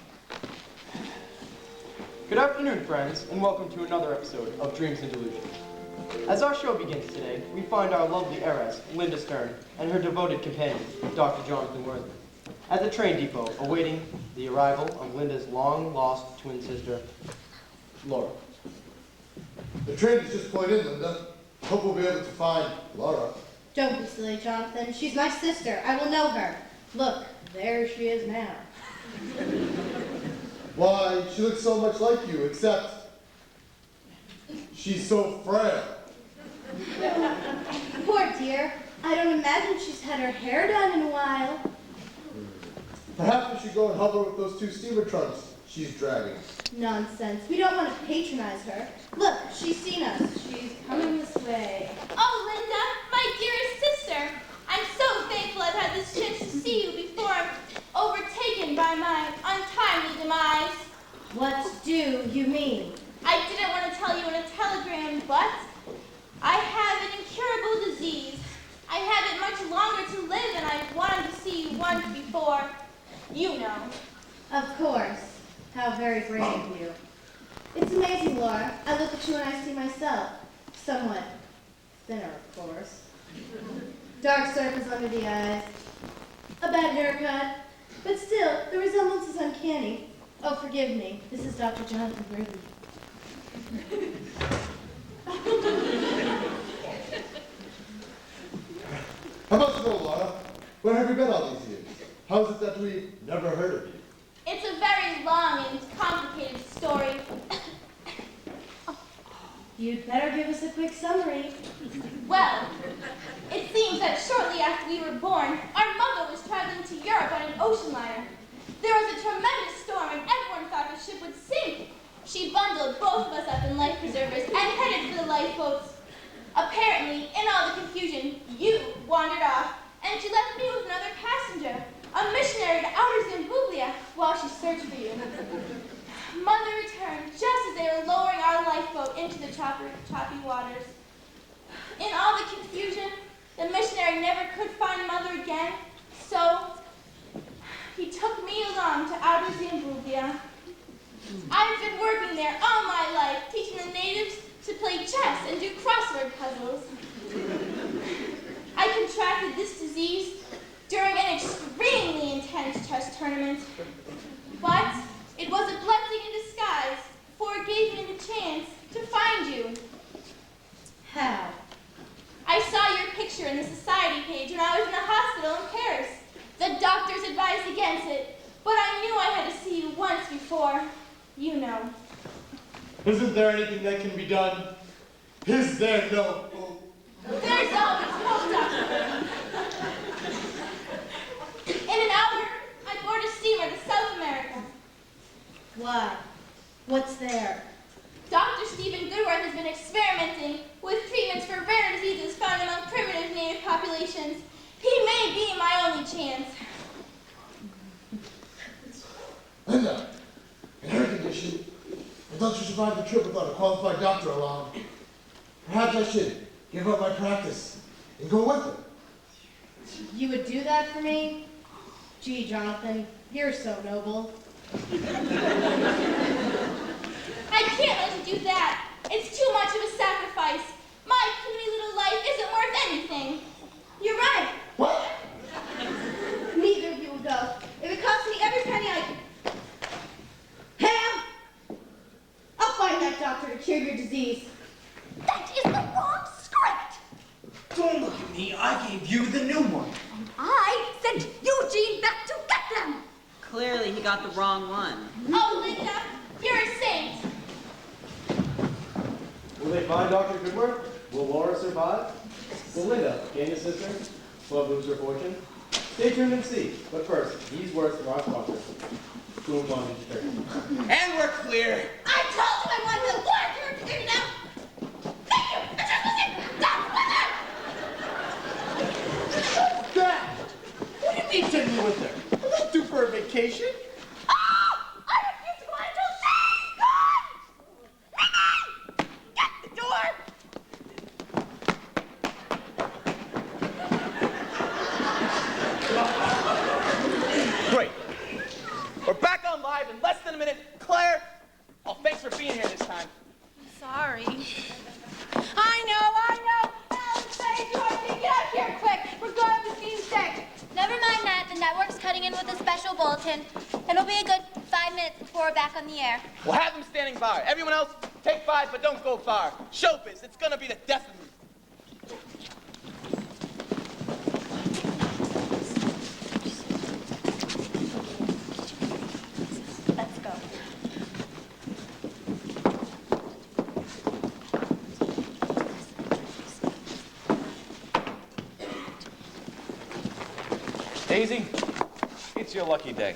Good afternoon, friends, and welcome to another episode of Dreams and Delusions. As our show begins today, we find our lovely heiress, Linda Stern, and her devoted companion, Dr. Jonathan Worthy, at the train depot awaiting the arrival of Linda's long-lost twin sister, Laura. The train is just pulling in, Linda. Hope we'll be able to find Laura. Don't be silly, Jonathan. She's my sister. I will know her. Look, there she is now. Why, she looks so much like you, except she's so frail. Poor dear. I don't imagine she's had her hair done in a while. Perhaps we should go and help her with those 2 steamer trunks she's dragging. Nonsense. We don't want to patronize her. Look, she's seen us. She's coming this way. Oh, Linda, my dearest sister. I'm so thankful I've had this chance to see you before I'm overtaken by my untimely demise. What do you mean? I didn't want to tell you in a telegram, but I have an incurable disease. I haven't much longer to live, and I wanted to see you once before, you know. Of course. How very brave of you. It's amazing, Laura. I look at you and I see myself. Somewhat thinner, of course. Dark circles under the eyes. A bad haircut. But still, the resemblance is uncanny. Oh, forgive me. This is Dr. Jonathan Worthy. How about you, Laura? Where have you been all these years? How is it that we've never heard of you? It's a very long and complicated story. You'd better give us a quick summary. Well, it seems that shortly after we were born, our mother was traveling to Europe on an ocean liner. There was a tremendous storm and everyone thought the ship would sink. She bundled both of us up in life preservers and headed for the lifeboats. Apparently, in all the confusion, you wandered off and she left me with another passenger, a missionary to outer Zimbabwe, while she searched for you. Mother returned just as they were lowering our lifeboat into the choppy waters. In all the confusion, the missionary never could find Mother again, so he took me along to outer Zimbabwe. I've been working there all my life, teaching the natives to play chess and do crossword puzzles. I contracted this disease during an extremely intense chess tournament, but it was a blessing in disguise, for it gave me the chance to find you. How? I saw your picture in the society page when I was in the hospital in Paris. The doctors advised against it, but I knew I had to see you once before. You know. Isn't there anything that can be done? Is there no hope? There's always hope, Doctor. In an hour, I board a steamer to South America. Why? What's there? Dr. Stephen Goodworth has been experimenting with treatments for rare diseases found among primitive native populations. He may be my only chance. Linda, in her condition, I thought you survived the trip without a qualified doctor along. Perhaps I should give up my practice and go with her. You would do that for me? Gee, Jonathan, you're so noble. I can't let you do that. It's too much of a sacrifice. My puny little life isn't worth anything. You're right. What? Neither of you will go. If it costs me every penny I... Ham! cured your disease. That is the wrong script! Don't look at me. I gave you the new one. I sent Eugene back to get them! Clearly, he got the wrong one. Oh, Linda, you're a saint. Will they find Dr. Goodworth? Will Laura survive? Will Linda gain a sister? Will lose her fortune? Stay tuned and see. But first, these words from our sponsor. Boom, Long Beach. And we're clear. I told you I wanted the Lord here to hear you now. Thank you. Mr. Listen, Dr. Wither! Dad! What do you mean take me with her? I'm not due for a vacation. Oh! I refuse to go out until she's gone! Mimi! Get the door! Great. We're back on live in less than a minute. Claire, oh, thanks for being here this time. Sorry. I know. Alice, thank you. I think get out here quick. We're going to see sick. Never mind that. The network's cutting in with a special bulletin. It'll be a good 5 minutes before we're back on the air. We'll have them standing by. Everyone else, take 5, but don't go far. Showbiz, it's gonna be the death of me. Let's go. Daisy, it's your lucky day.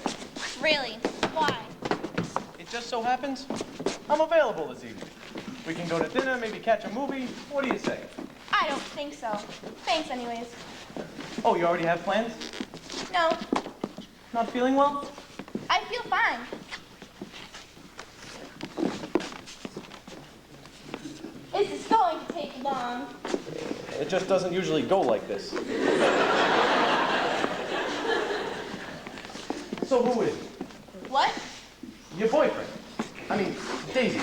Really? Why? It just so happens I'm available this evening. We can go to dinner, maybe catch a movie. What do you say? I don't think so. Thanks anyways. Oh, you already have plans? No, Not feeling well? I feel fine. This is going to take long. It just doesn't usually go like this. So who is it? What? Your boyfriend. I mean, Daisy.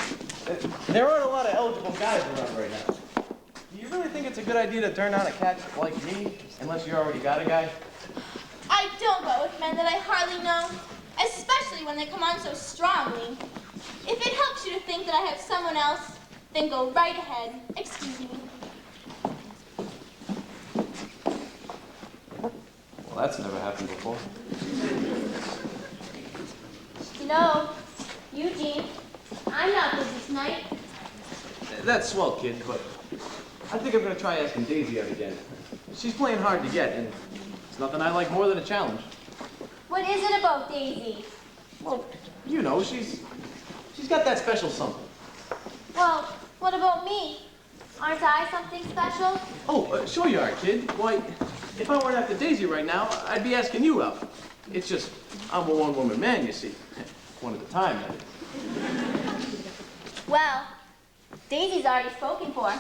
There aren't a lot of eligible guys around right now. Do you really think it's a good idea to turn down a cat like me, unless you already got a guy? I don't go with men that I hardly know, especially when they come on so strongly. If it helps you to think that I have someone else, then go right ahead. Excuse me. Well, that's never happened before. You know, Eugene, I'm not busy tonight. That's swell, kid, but I think I'm gonna try asking Daisy out again. She's playing hard to get, and it's nothing I like more than a challenge. What is it about Daisy? Well, you know, she's got that special something. Well, what about me? Aren't I something special? Oh, sure you are, kid. Why, if I weren't after Daisy right now, I'd be asking you out. It's just, I'm a one-woman man, you see. One at a time, that is. Well, Daisy's already spoken for.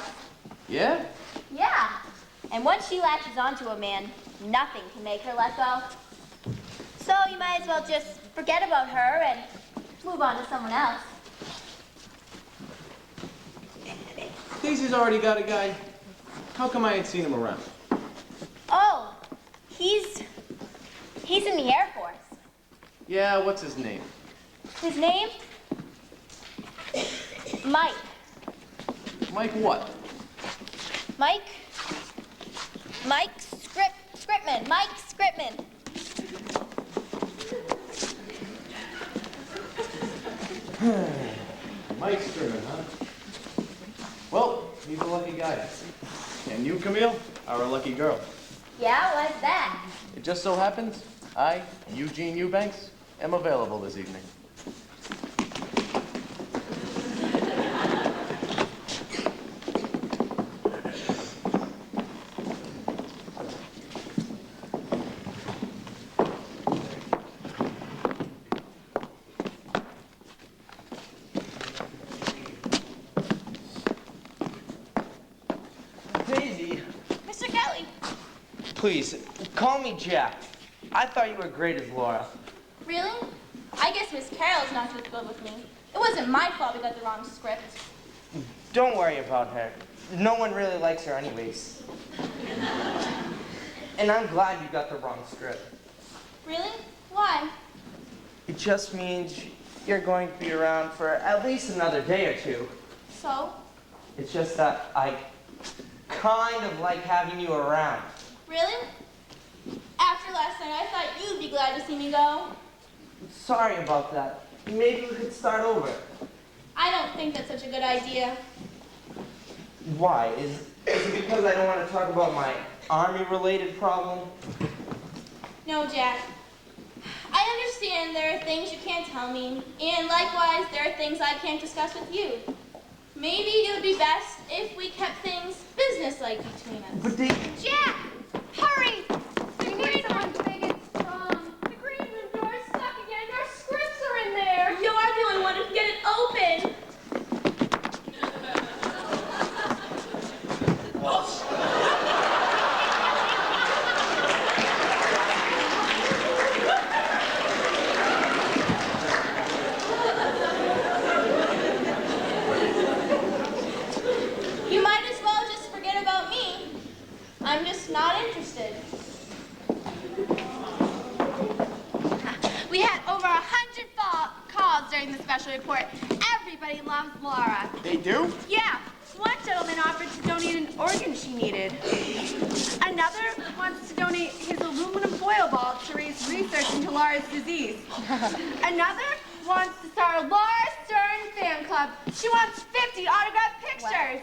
Yeah? Yeah. And once she latches onto a man, nothing can make her let go. So you might as well just forget about her and move on to someone else. Daisy's already got a guy. How come I ain't seen him around? Oh, he's in the Air Force. Yeah, what's his name? His name? Mike. Mike what? Mike Scriptman. Mike Scriptman. Mike Scriven, huh? Well, he's a lucky guy. And you, Camille, are a lucky girl. Yeah, why's that? It just so happens I, Eugene Eubanks, am available this evening. Daisy, Mr. Kelly. please, call me Jack. I thought you were great as Laura. Really? I guess Miss Carroll's not as good with me. It wasn't my fault we got the wrong script. Don't worry about her. No one really likes her anyways. And I'm glad you got the wrong script. Really? Why? It just means you're going to be around for at least another day or two. So? It's just that I kind of like having you around. Really? After last night, I thought you'd be glad to see me go. Sorry about that. Maybe we could start over. I don't think that's such a good idea. Why? Is it because I don't want to talk about my army-related problem? No, Jack. I understand there are things you can't tell me, and likewise, there are things I can't discuss with you. Maybe it would be best if we kept things businesslike between us. But Jack! Hurry! We need someone to make it strong. The green room door is stuck again. Our scripts are in there. You're the only one who can get it open. You might as well just forget about me. I'm just not interested. We had over 100 calls during the special report. Everybody loves Laura. They do? Yeah. One gentleman offered to donate an organ she needed. Another wants to donate his aluminum foil ball to raise research into Laura's disease. Another wants to start a Laura Stern fan club. She wants 50 autographed pictures.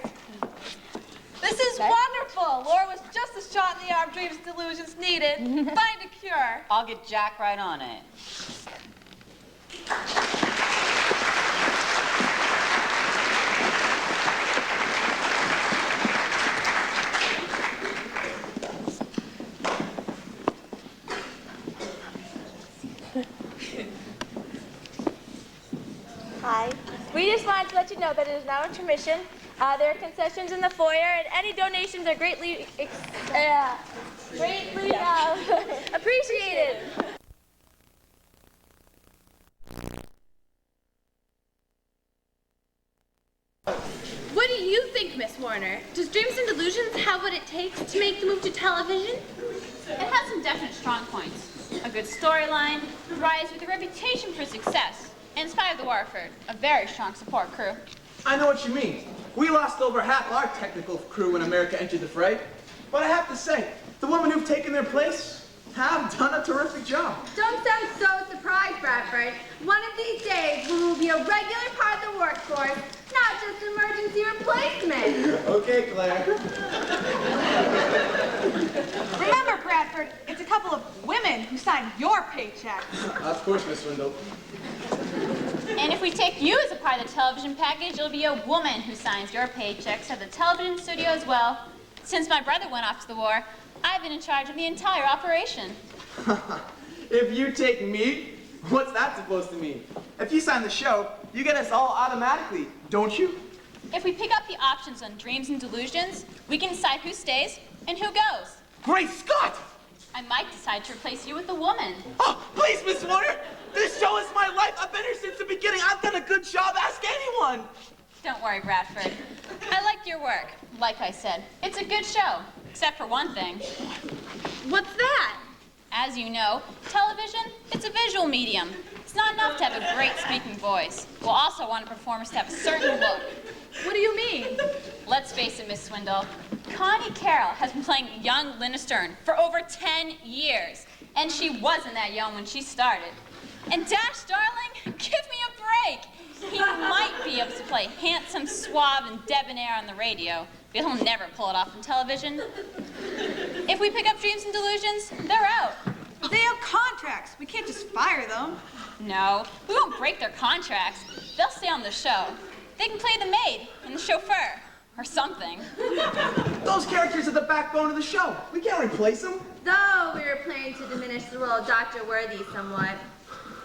This is wonderful. Laura was just a shot in the arm dreams and delusions needed. Find a cure. I'll get Jack right on it. Hi. We just wanted to let you know that it is now intermission. There are concessions in the foyer, and any donations are greatly appreciated. What do you think, Miss Warner? Does Dreams and Delusions have what it takes to make the move to television? It has some definite strong points. A good storyline, rise with a reputation for success, and in spite of the Warford, a very strong support crew. I know what you mean. We lost over half our technical crew when America entered the fray. But I have to say, the women who've taken their place have done a terrific job. Don't sound so surprised, Bradford. One of these days, we will be a regular part of the workforce, not just emergency replacement. Okay, Claire. Remember, Bradford, it's a couple of women who signed your paycheck. Of course, Miss Swindle. And if we take you as a part of the television package, it'll be a woman who signs your paychecks at the television studio as well. Since my brother went off to the war, I've been in charge of the entire operation. If you take me, what's that supposed to mean? If you sign the show, you get us all automatically, don't you? If we pick up the options on Dreams and Delusions, we can decide who stays and who goes. Great Scott! I might decide to replace you with a woman. Oh, please, Miss Warner! This show is my life. I've been here since the beginning. I've done a good job. Ask anyone. Don't worry, Bradford. I liked your work. Like I said, it's a good show, except for one thing. What's that? As you know, television, it's a visual medium. It's not enough to have a great speaking voice. We'll also want a performance to have a certain look. What do you mean? Let's face it, Miss Swindle. Connie Carroll has been playing young Linda Stern for over 10 years, and she wasn't that young when she started. And Dash, darling, give me a break. He might be able to play handsome, suave, and debonair on the radio, but he'll never pull it off on television. If we pick up Dreams and Delusions, they're out. They have contracts. We can't just fire them. No, we won't break their contracts. They'll stay on the show. They can play the maid and the chauffeur, or something. Those characters are the backbone of the show. We can't replace them. Though we were planning to diminish the role of Dr. Worthy somewhat.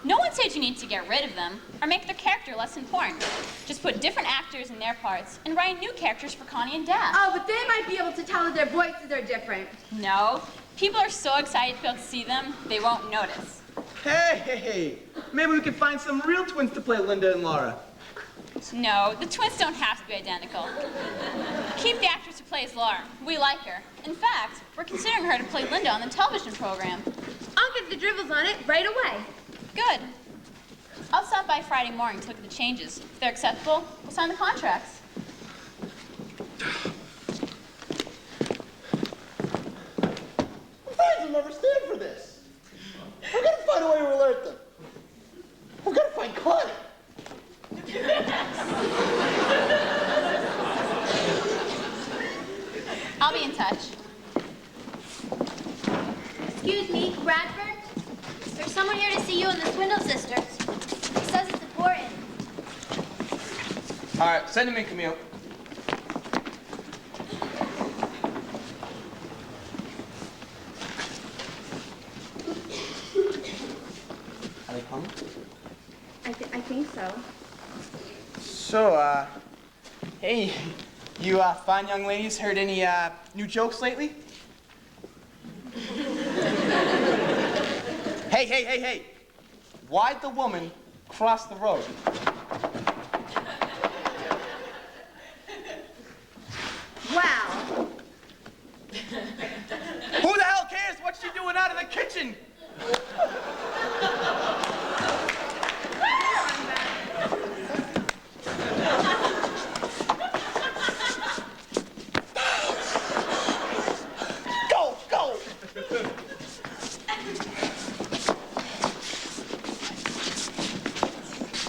No one said you need to get rid of them or make their character less important. Just put different actors in their parts and write new characters for Connie and Dash. Oh, but they might be able to tell that their voices are different. No. People are so excited to be able to see them, they won't notice. Hey, maybe we could find some real twins to play Linda and Laura. No, the twins don't have to be identical. Keep the actress who plays Laura. We like her. In fact, we're considering her to play Linda on the television program. I'll get the dribbles on it right away. Good. I'll stop by Friday morning to look at the changes. If they're acceptable, we'll sign the contracts. Friends will never stand for this. We're gonna find a way to alert them. We're gonna find Connie. I'll be in touch. Excuse me, Bradford? There's someone here to see you and the Swindle sisters. He says it's important. All right, send him in, Camille. Are they coming? I think so. So, hey, you fine young ladies heard any new jokes lately? Hey. Why'd the woman cross the road? Wow. Who the hell cares what she's doing out of the kitchen? Go!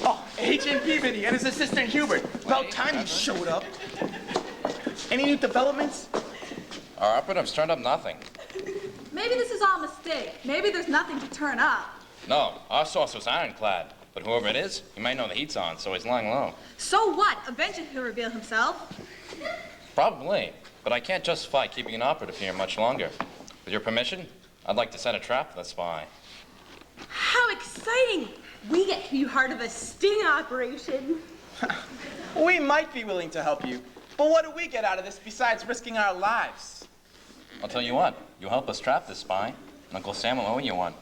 Oh, Agent Peabody and his assistant Hubert. About time you showed up. Any new developments? Our operatives turned up nothing. Maybe this is all a mistake. Maybe there's nothing to turn up. No, our source was ironclad. But whoever it is, he might know the heat's on, so he's lying low. So what? Eventually he'll reveal himself. Probably. But I can't justify keeping an operative here much longer. With your permission, I'd like to set a trap for the spy. How exciting! We get to be part of a sting operation. We might be willing to help you, but what do we get out of this besides risking our lives? I'll tell you what, you help us trap this spy, Uncle Sam will owe you one.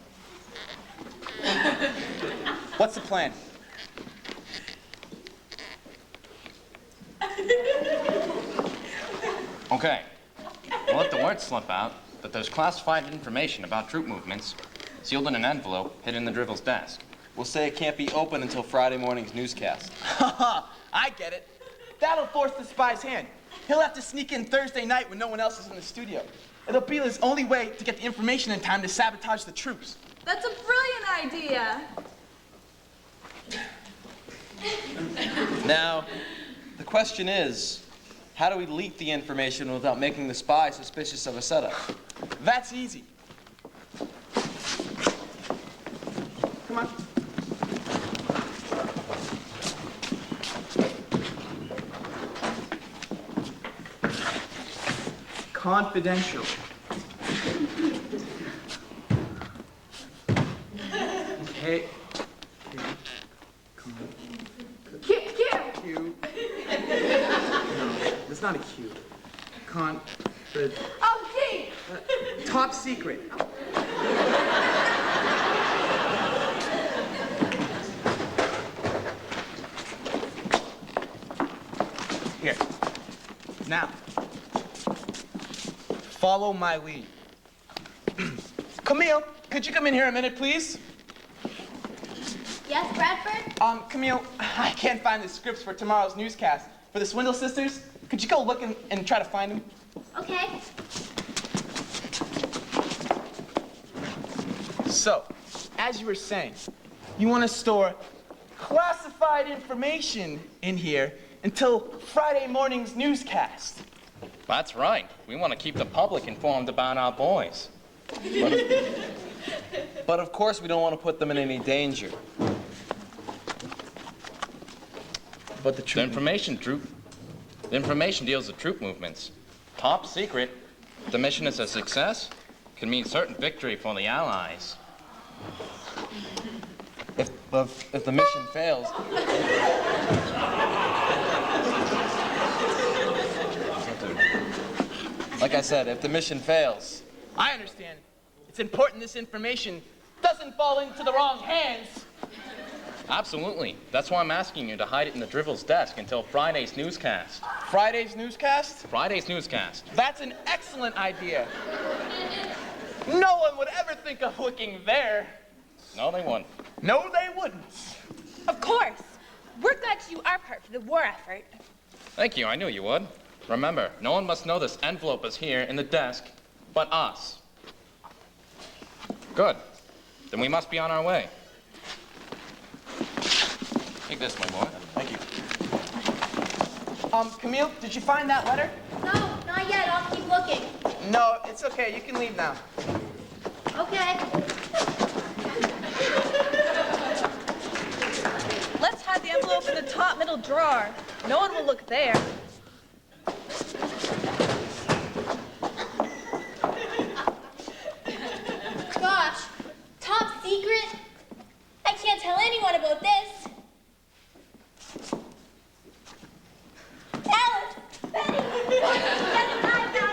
What's the plan? Okay, we'll let the word slip out that there's classified information about troop movements sealed in an envelope hidden in the Drivel's desk. We'll say it can't be open until Friday morning's newscast. I get it. That'll force the spy's hand. He'll have to sneak in Thursday night when no one else is in the studio. It'll be his only way to get the information in time to sabotage the troops. That's a brilliant idea. Now, the question is, how do we leak the information without making the spy suspicious of a setup? That's easy. Come on. Confidential. Okay. Q. No, that's not a Q. Oh, D! Top secret. Here. Now, follow my lead. Camille, could you come in here a minute, please? Yes, Bradford? Camille, I can't find the scripts for tomorrow's newscast. For the Swindle sisters, could you go look and try to find them? Okay. So, as you were saying, you want to store classified information in here until Friday morning's newscast. That's right. We want to keep the public informed about our boys. But of course we don't want to put them in any danger. But the information deals with troop movements. Top secret. If the mission is a success, can mean certain victory for the Allies. If the mission fails. Like I said, if the mission fails. I understand. It's important this information doesn't fall into the wrong hands. Absolutely. That's why I'm asking you to hide it in the Drivel's desk until Friday's newscast. Friday's newscast? Friday's newscast. That's an excellent idea. No one would ever think of looking there. No, they wouldn't. No, they wouldn't. Of course. We're glad to do our part for the war effort. Thank you. I knew you would. Remember, no one must know this envelope is here in the desk but us. Good. Then we must be on our way. Take this, my boy. Thank you. Camille, did you find that letter? No, not yet. I'll keep looking. No, it's okay. You can leave now. Okay. Let's hide the envelope in the top middle drawer. No one will look there. Gosh, top secret? I can't tell anyone about this. Alice! Betty! Guess what I found out?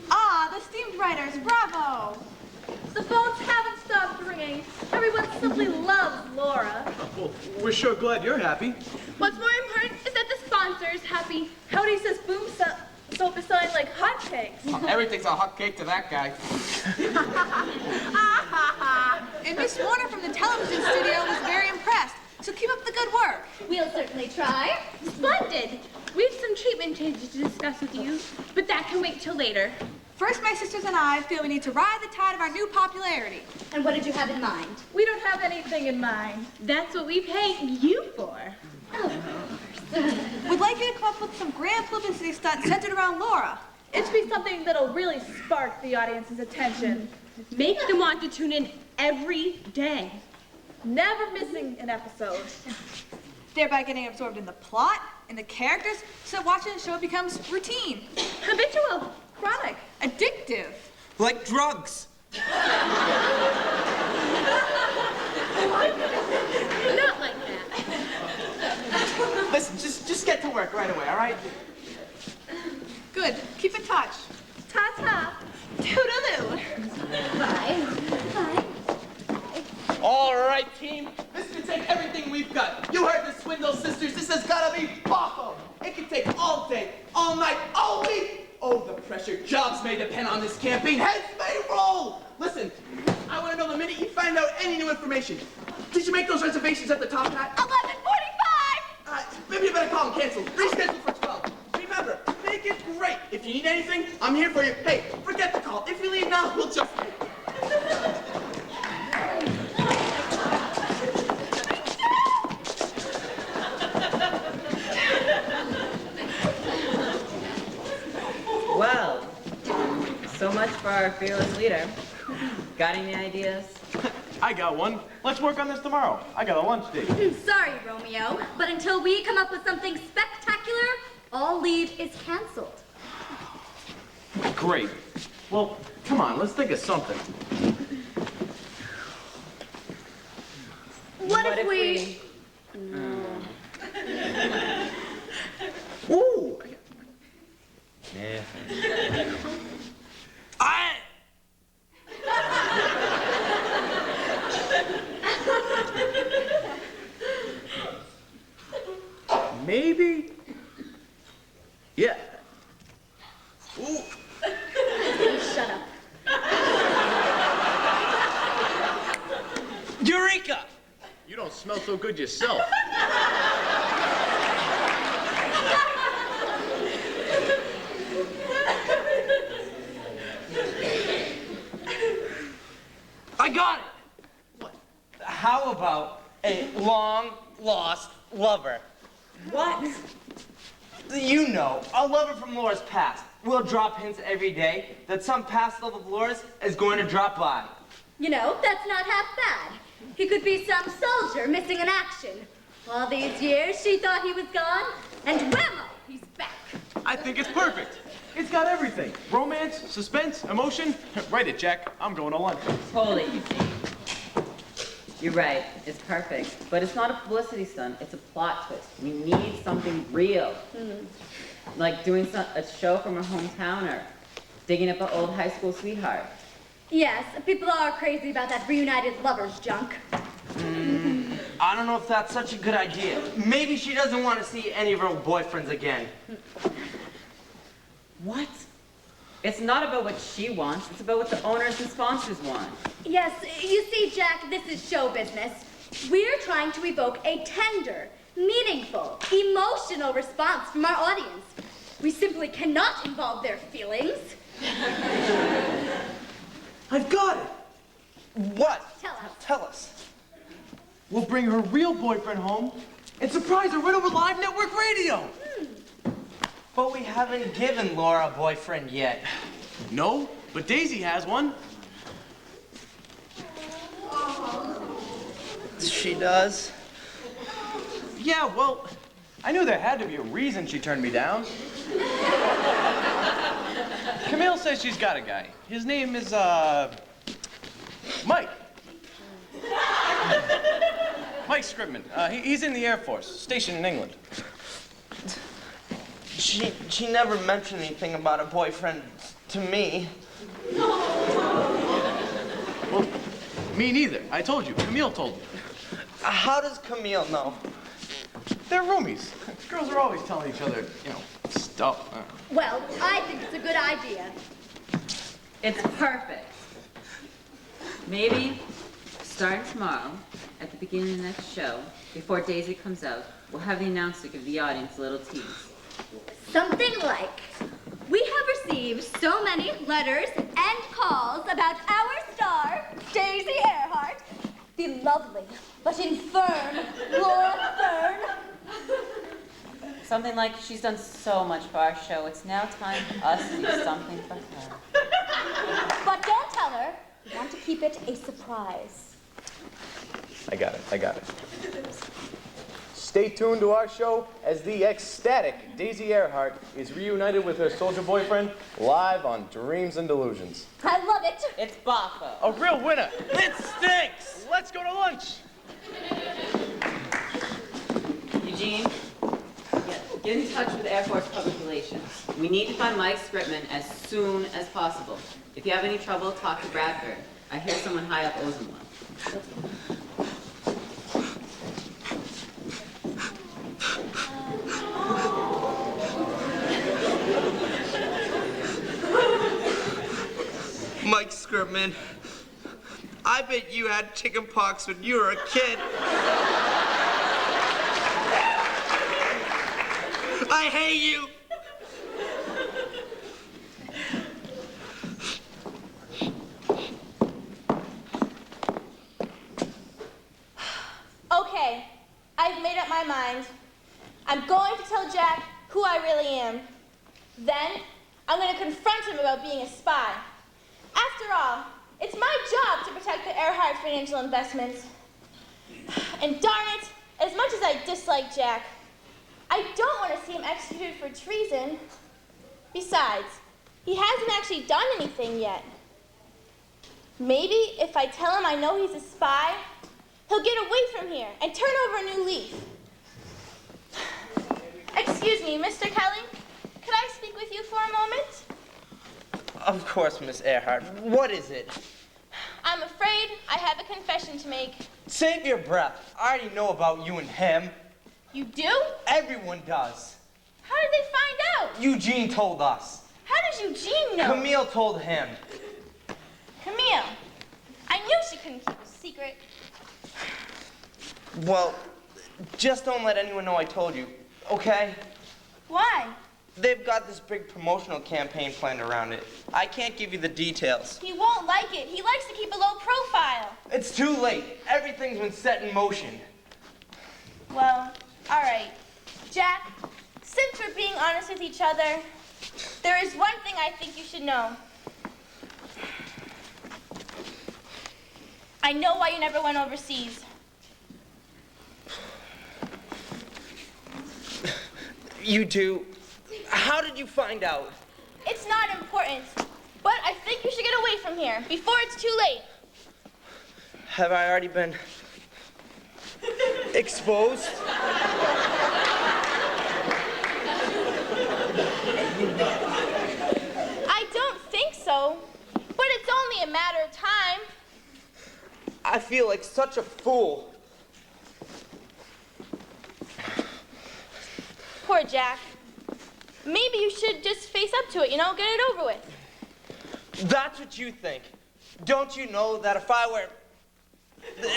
Ah, the steamed writers, bravo! The phones haven't stopped ringing. Everyone simply loves Laura. Well, we're sure glad you're happy. What's more important is that the sponsor is happy. Howdy says Boom Soap is selling like hotcakes. Everything's a hot cake to that guy. And Miss Warner from the television studio was very impressed. So keep up the good work. We'll certainly try. Splendid. We have some treatment changes to discuss with you, but that can wait till later. First, my sisters and I feel we need to ride the tide of our new popularity. And what did you have in mind? We don't have anything in mind. That's what we pay you for. We'd like you to come up with some grand publicity stunt centered around Laura. It should be something that'll really spark the audience's attention. Make them want to tune in every day. Never missing an episode. Thereby getting absorbed in the plot, in the characters, so watching the show becomes routine. Habitual. Chronic. Addictive. Like drugs. Not like that. Listen, just get to work right away, all right? Good. Keep in touch. Ta-ta. Toodaloo. Bye. Bye. All right, team. This can take everything we've got. You heard the Swindle sisters. This has got to be Boffo. It can take all day, all night, all week. Oh, the pressure. Jobs may depend on this campaign. Heads may roll. Listen, I want to know the minute you find out any new information. Did you make those reservations at the Top Hat? 11:45! Maybe you better call and cancel. Reschedule for 12. Remember, make it great. If you need anything, I'm here for you. Hey, forget the call. If you leave now, we'll just... Well, so much for our fearless leader. Got any ideas? I got one. Let's work on this tomorrow. I got a lunch date. Sorry, Romeo, but until we come up with something spectacular, all leave is canceled. Great. Well, come on, let's think of something. What if we... Ooh! Yeah. Maybe? Yeah. Ooh. Shut up. Eureka! You don't smell so good yourself. I got it! What? How about a long-lost lover? What? You know, a lover from Laura's past. We'll drop hints every day that some past love of Laura's is going to drop by. You know, that's not half bad. He could be some soldier missing in action. All these years, she thought he was gone, and whammo, he's back. I think it's perfect. It's got everything. Romance, suspense, emotion. Write it, Jack. I'm going to lunch. Totally, Eugene. You're right. It's perfect. But it's not a publicity stunt. It's a plot twist. We need something real. Like doing a show from our hometown or digging up an old high school sweetheart. Yes, people are crazy about that reunited lovers junk. I don't know if that's such a good idea. Maybe she doesn't want to see any of her boyfriends again. What? It's not about what she wants, it's about what the owners and sponsors want. Yes, you see, Jack, this is show business. We're trying to evoke a tender, meaningful, emotional response from our audience. We simply cannot involve their feelings. I've got it. What? Tell us. Tell us. We'll bring her real boyfriend home and surprise her right over live network radio. But we haven't given Laura a boyfriend yet. No, but Daisy has one. She does? Yeah, well, I knew there had to be a reason she turned me down. Camille says she's got a guy. His name is, Mike. Mike Scribman. He's in the Air Force, stationed in England. She never mentioned anything about a boyfriend to me. Well, me neither. I told you. Camille told me. How does Camille know? They're roomies. Girls are always telling each other, stuff. Well, I think it's a good idea. It's perfect. Maybe, starting tomorrow, at the beginning of the next show, before Daisy comes out, we'll have the announcer give the audience a little tease. Something like, we have received so many letters and calls about our star, Daisy Earhart, the lovely but infirm Laura Fern. Something like, she's done so much for our show, it's now time for us to do something for her. But don't tell her. We want to keep it a surprise. I got it. Stay tuned to our show as the ecstatic Daisy Earhart is reunited with her soldier boyfriend live on Dreams and Delusions. I love it. It's Bafo. A real winner. It stinks. Let's go to lunch. Eugene, get in touch with Air Force Public Relations. We need to find Mike Scribman as soon as possible. If you have any trouble, talk to Bradford. I hear someone high up owes him one. Mike Scribman, I bet you had chicken pox when you were a kid. I hate you. Okay, I've made up my mind. I'm going to tell Jack who I really am. Then, I'm going to confront him about being a spy. After all, it's my job to protect the Earhart financial investments. And darn it, as much as I dislike Jack, I don't want to see him executed for treason. Besides, he hasn't actually done anything yet. Maybe if I tell him I know he's a spy, he'll get away from here and turn over a new leaf. Excuse me, Mr. Kelly. Could I speak with you for a moment? Of course, Miss Earhart. What is it? I'm afraid I have a confession to make. Save your breath. I already know about you and him. You do? Everyone does. How did they find out? Eugene told us. How does Eugene know? Camille told him. Camille. I knew she couldn't keep a secret. Well, just don't let anyone know I told you, okay? Why? They've got this big promotional campaign planned around it. I can't give you the details. He won't like it. He likes to keep a low profile. It's too late. Everything's been set in motion. Well, all right. Jack, since we're being honest with each other, there is one thing I think you should know. I know why you never went overseas. You do? How did you find out? It's not important, but I think you should get away from here before it's too late. Have I already been exposed? I don't think so, but it's only a matter I feel like such a fool. Poor Jack. Maybe you should just face up to it, you know, get it over with. That's what you think. Don't you know that if I were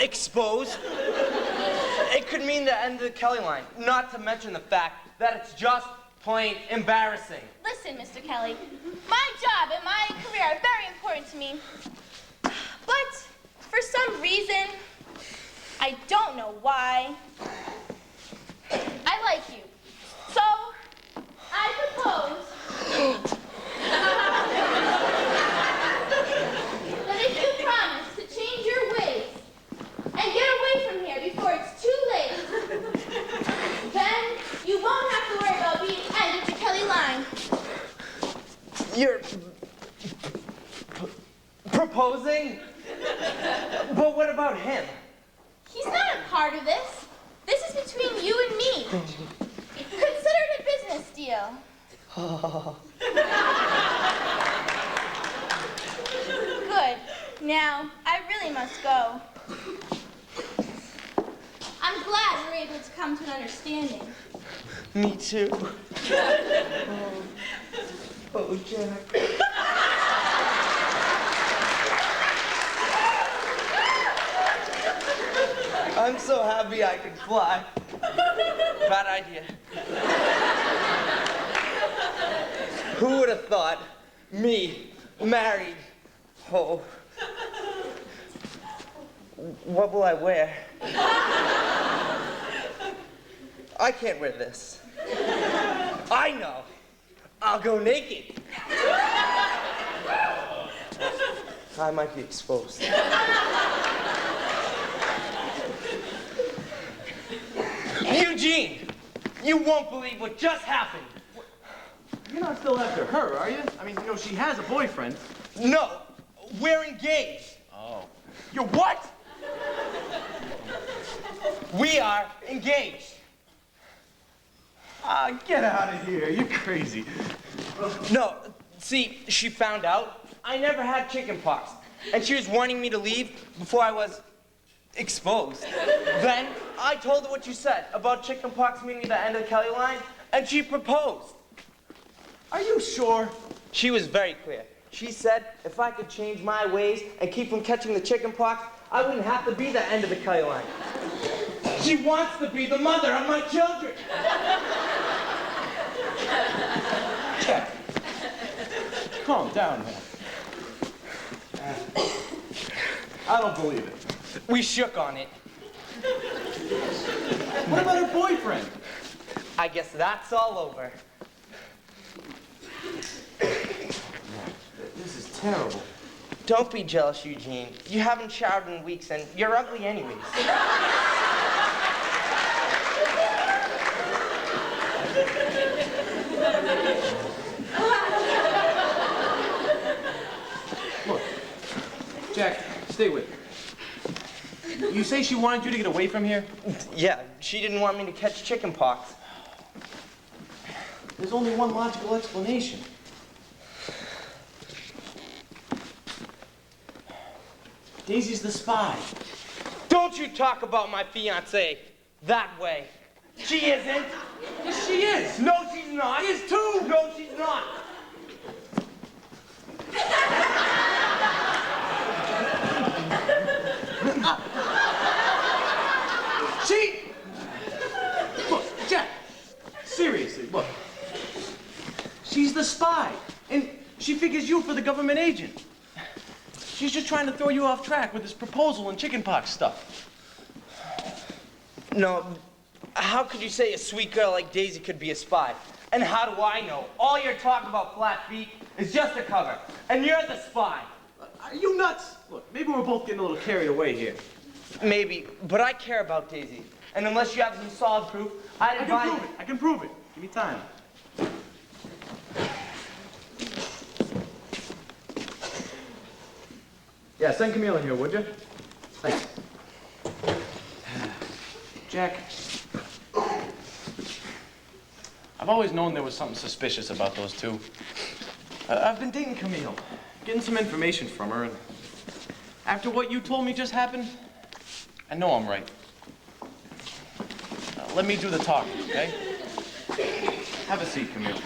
exposed, it could mean the end of the Kelly line, not to mention the fact that it's just plain embarrassing. Listen, Mr. Kelly, my job and my career are very important to me. But for some reason, I don't know why, I like you. So, I propose that if you promise to change your ways and get away from here before it's too late, then you won't have to worry about being ended the Kelly line. You're proposing? But what about him? He's not a part of this. This is between you and me. Consider it a business deal. Good. Now, I really must go. I'm glad we're able to come to an understanding. Me too. Oh, Jack. I'm so happy I can fly. Bad idea. Who would have thought me, married? Oh. What will I wear? I can't wear this. I know. I'll go naked. I might be exposed. Eugene, you won't believe what just happened. You're not still after her, are you? I mean, you know, she has a boyfriend. No, we're engaged. Oh. You're what? We are engaged. Get out of here. You're crazy. No, see, she found out I never had chickenpox, and she was wanting me to leave before I was exposed. Then I told her what you said about chickenpox meaning the end of the Kelly line, and she proposed. Are you sure? She was very clear. She said if I could change my ways and keep from catching the chickenpox, I wouldn't have to be the end of the Kelly line. She wants to be the mother of my children. Jack, calm down, man. I don't believe it. We shook on it. What about her boyfriend? I guess that's all over. This is terrible. Don't be jealous, Eugene. You haven't showered in weeks, and you're ugly anyways. Look, Jack, stay with me. You say she wanted you to get away from here? Yeah, she didn't want me to catch chickenpox. There's only one logical explanation. Daisy's the spy. Don't you talk about my fiancée that way. She isn't. Yes, she is. No, she's not. She is too. No, she's not. She... Look, Jack, seriously, look. She's the spy, and she figures you for the government agent. She's just trying to throw you off track with this proposal and chickenpox stuff. No, how could you say a sweet girl like Daisy could be a spy? And how do I know? All your talk about flat feet is just a cover, and you're the spy. Are you nuts? Look, maybe we're both getting a little carried away here. Maybe, but I care about Daisy. And unless you have some solid proof, I'd advise... I can prove it. I can prove it. Give me time. Yeah, send Camille in here, would you? Thanks. Jack, I've always known there was something suspicious about those two. I've been dating Camille, getting some information from her, and after what you told me just happened, I know I'm right. Let me do the talking, okay? Have a seat, Camille.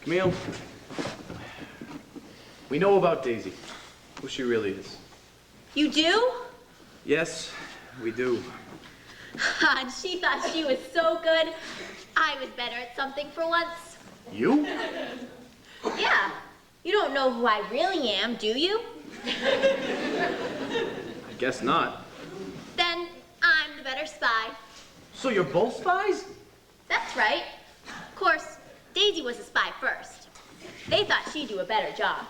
Camille, we know about Daisy, who she really is. You do? Yes, we do. And she thought she was so good. I was better at something for once. You? Yeah. You don't know who I really am, do you? I guess not. Then I'm the better spy. So you're both spies? That's right. Of course, Daisy was a spy first. They thought she'd do a better job.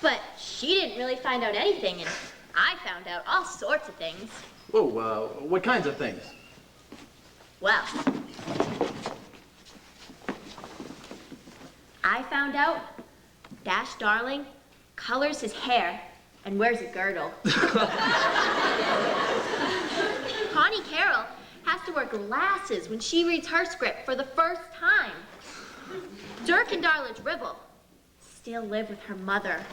But she didn't really find out anything, and I found out all sorts of things. Whoa, what kinds of things? Well, I found out Dash Darling colors his hair and wears a girdle. Connie Carroll has to wear glasses when she reads her script for the first time. Dirk and Darla Dribble still live with her mother.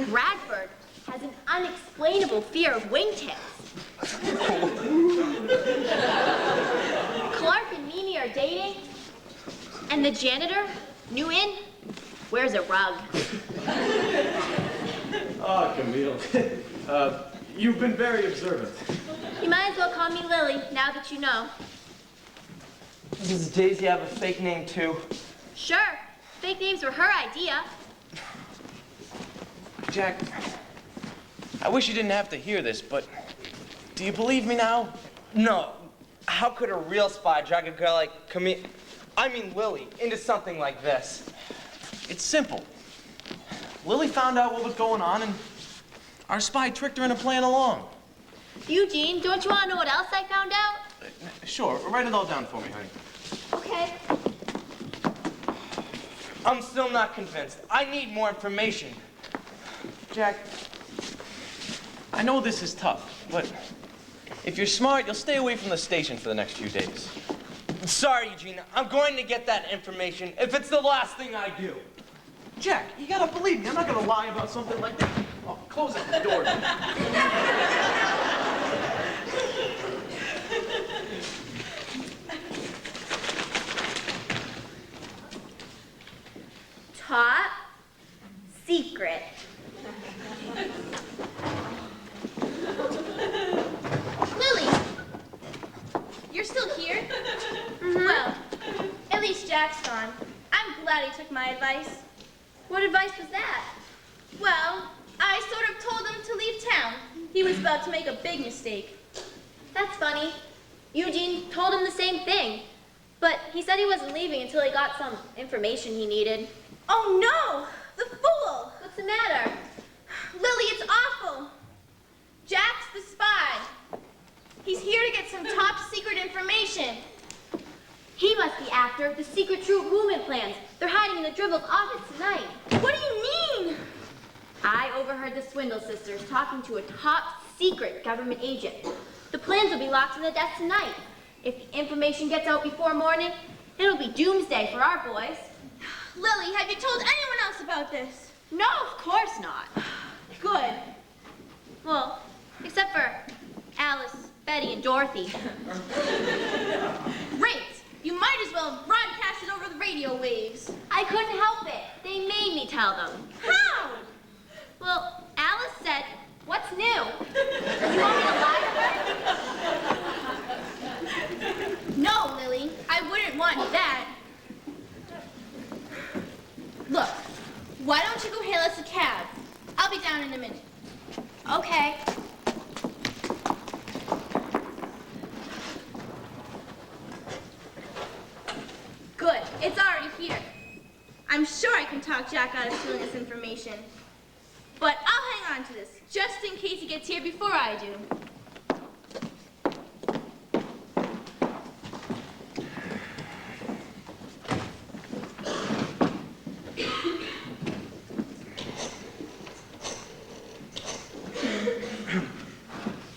Bradford has an unexplainable fear of wingtips. Clark and Mimi are dating, and the janitor, Nguyen, wears a rug. Oh, Camille. You've been very observant. You might as well call me Lily, now that you know. Does Daisy have a fake name, too? Sure, fake names were her idea. Jack, I wish you didn't have to hear this, but do you believe me now? No. How could a real spy drag a girl like Lily into something like this? It's simple. Lily found out what was going on, and our spy tricked her into playing along. Eugene, don't you want to know what else I found out? Sure, write it all down for me, honey. Okay. I'm still not convinced. I need more information. Jack, I know this is tough, but if you're smart, you'll stay away from the station for the next few days. Sorry, Eugene. I'm going to get that information if it's the last thing I do. Jack, you gotta believe me. I'm not gonna lie about something like that. Oh, close the door. Top secret. Lily, you're still here? Well, at least Jack's gone. I'm glad he took my advice. What advice was that? Well, I sort of told him to leave town. He was about to make a big mistake. That's funny. Eugene told him the same thing. But he said he wasn't leaving until he got some information he needed. Oh no! The fool! What's the matter? Lily, it's awful. Jack's the spy. He's here to get some top secret information. He must be after the secret troop movement plans. They're hiding in the Dribble's office tonight. What do you mean? I overheard the Swindle sisters talking to a top secret government agent. The plans will be locked in the desk tonight. If the information gets out before morning, it'll be doomsday for our boys. Lily, have you told anyone else about this? No, of course not. Good. Well, except for Alice, Betty, and Dorothy. Great. You might as well have broadcast it over the radio waves. I couldn't help it. They made me tell them. How? Well, Alice said, "What's new?" You want me to lie to her? No, Lily. I wouldn't want that. Look, why don't you go hail us a cab? I'll be down in a minute. Okay. Good. It's already here. I'm sure I can talk Jack out of stealing this information. But I'll hang on to this, just in case he gets here before I do.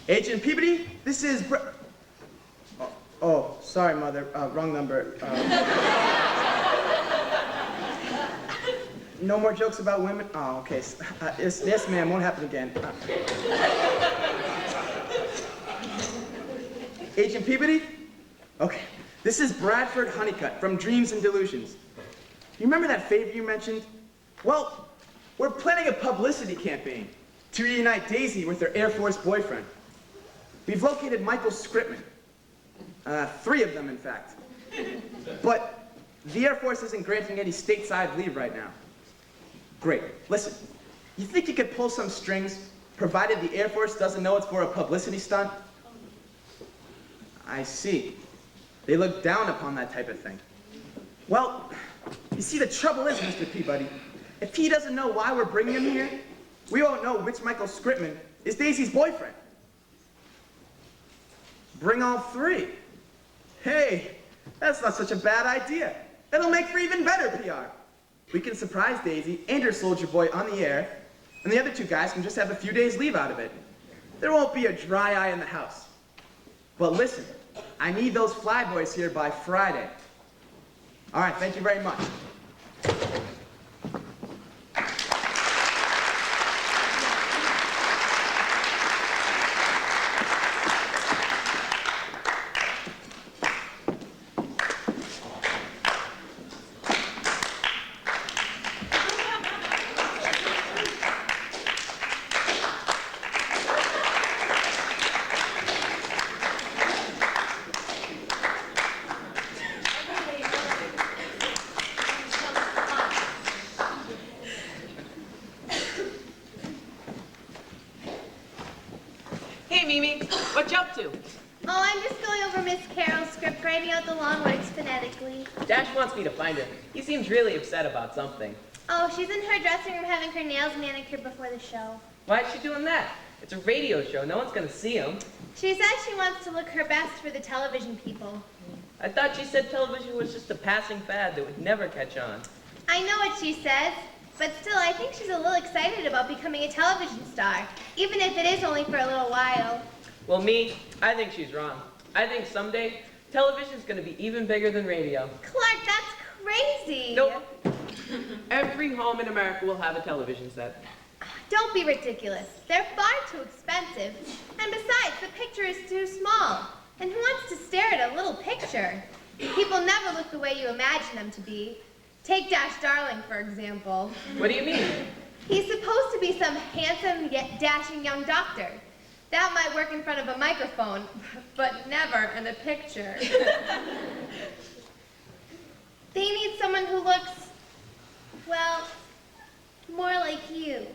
Agent Peabody, this is Oh, sorry, Mother. Wrong number. No more jokes about women? Oh, okay. Yes, ma'am, won't happen again. Agent Peabody? Okay. This is Bradford Honeycutt from Dreams and Delusions. You remember that favor you mentioned? Well, we're planning a publicity campaign to reunite Daisy with her Air Force boyfriend. We've located Michael Scripman. 3 of them, in fact. But the Air Force isn't granting any stateside leave right now. Great. Listen, you think you could pull some strings, provided the Air Force doesn't know it's for a publicity stunt? I see. They look down upon that type of thing. Well, you see, the trouble is, Mr. Peabody, if he doesn't know why we're bringing him here, we won't know which Michael Scripman is Daisy's boyfriend. Bring all 3. Hey, that's not such a bad idea. It'll make for even better PR. We can surprise Daisy and her soldier boy on the air, and the other 2 guys can just have a few days leave out of it. There won't be a dry eye in the house. But listen, I need those flyboys here by Friday. All right, thank you very much. What you up to? Oh, I'm just going over Miss Carroll's script, writing out the long words phonetically. Dash wants me to find her. He seems really upset about something. Oh, she's in her dressing room having her nails manicured before the show. Why is she doing that? It's a radio show. No one's gonna see him. She says she wants to look her best for the television people. I thought she said television was just a passing fad that would never catch on. I know what she says, but still, I think she's a little excited about becoming a television star, even if it is only for a little while. Well, I think she's wrong. I think someday television's gonna be even bigger than radio. Clark, that's crazy. Nope. Every home in America will have a television set. Don't be ridiculous. They're far too expensive. And besides, the picture is too small. And who wants to stare at a little picture? People never look the way you imagine them to be. Take Dash Darling, for example. What do you mean? He's supposed to be some handsome yet dashing young doctor. That might work in front of a microphone, but never in a picture. They need someone who looks, well, more like you.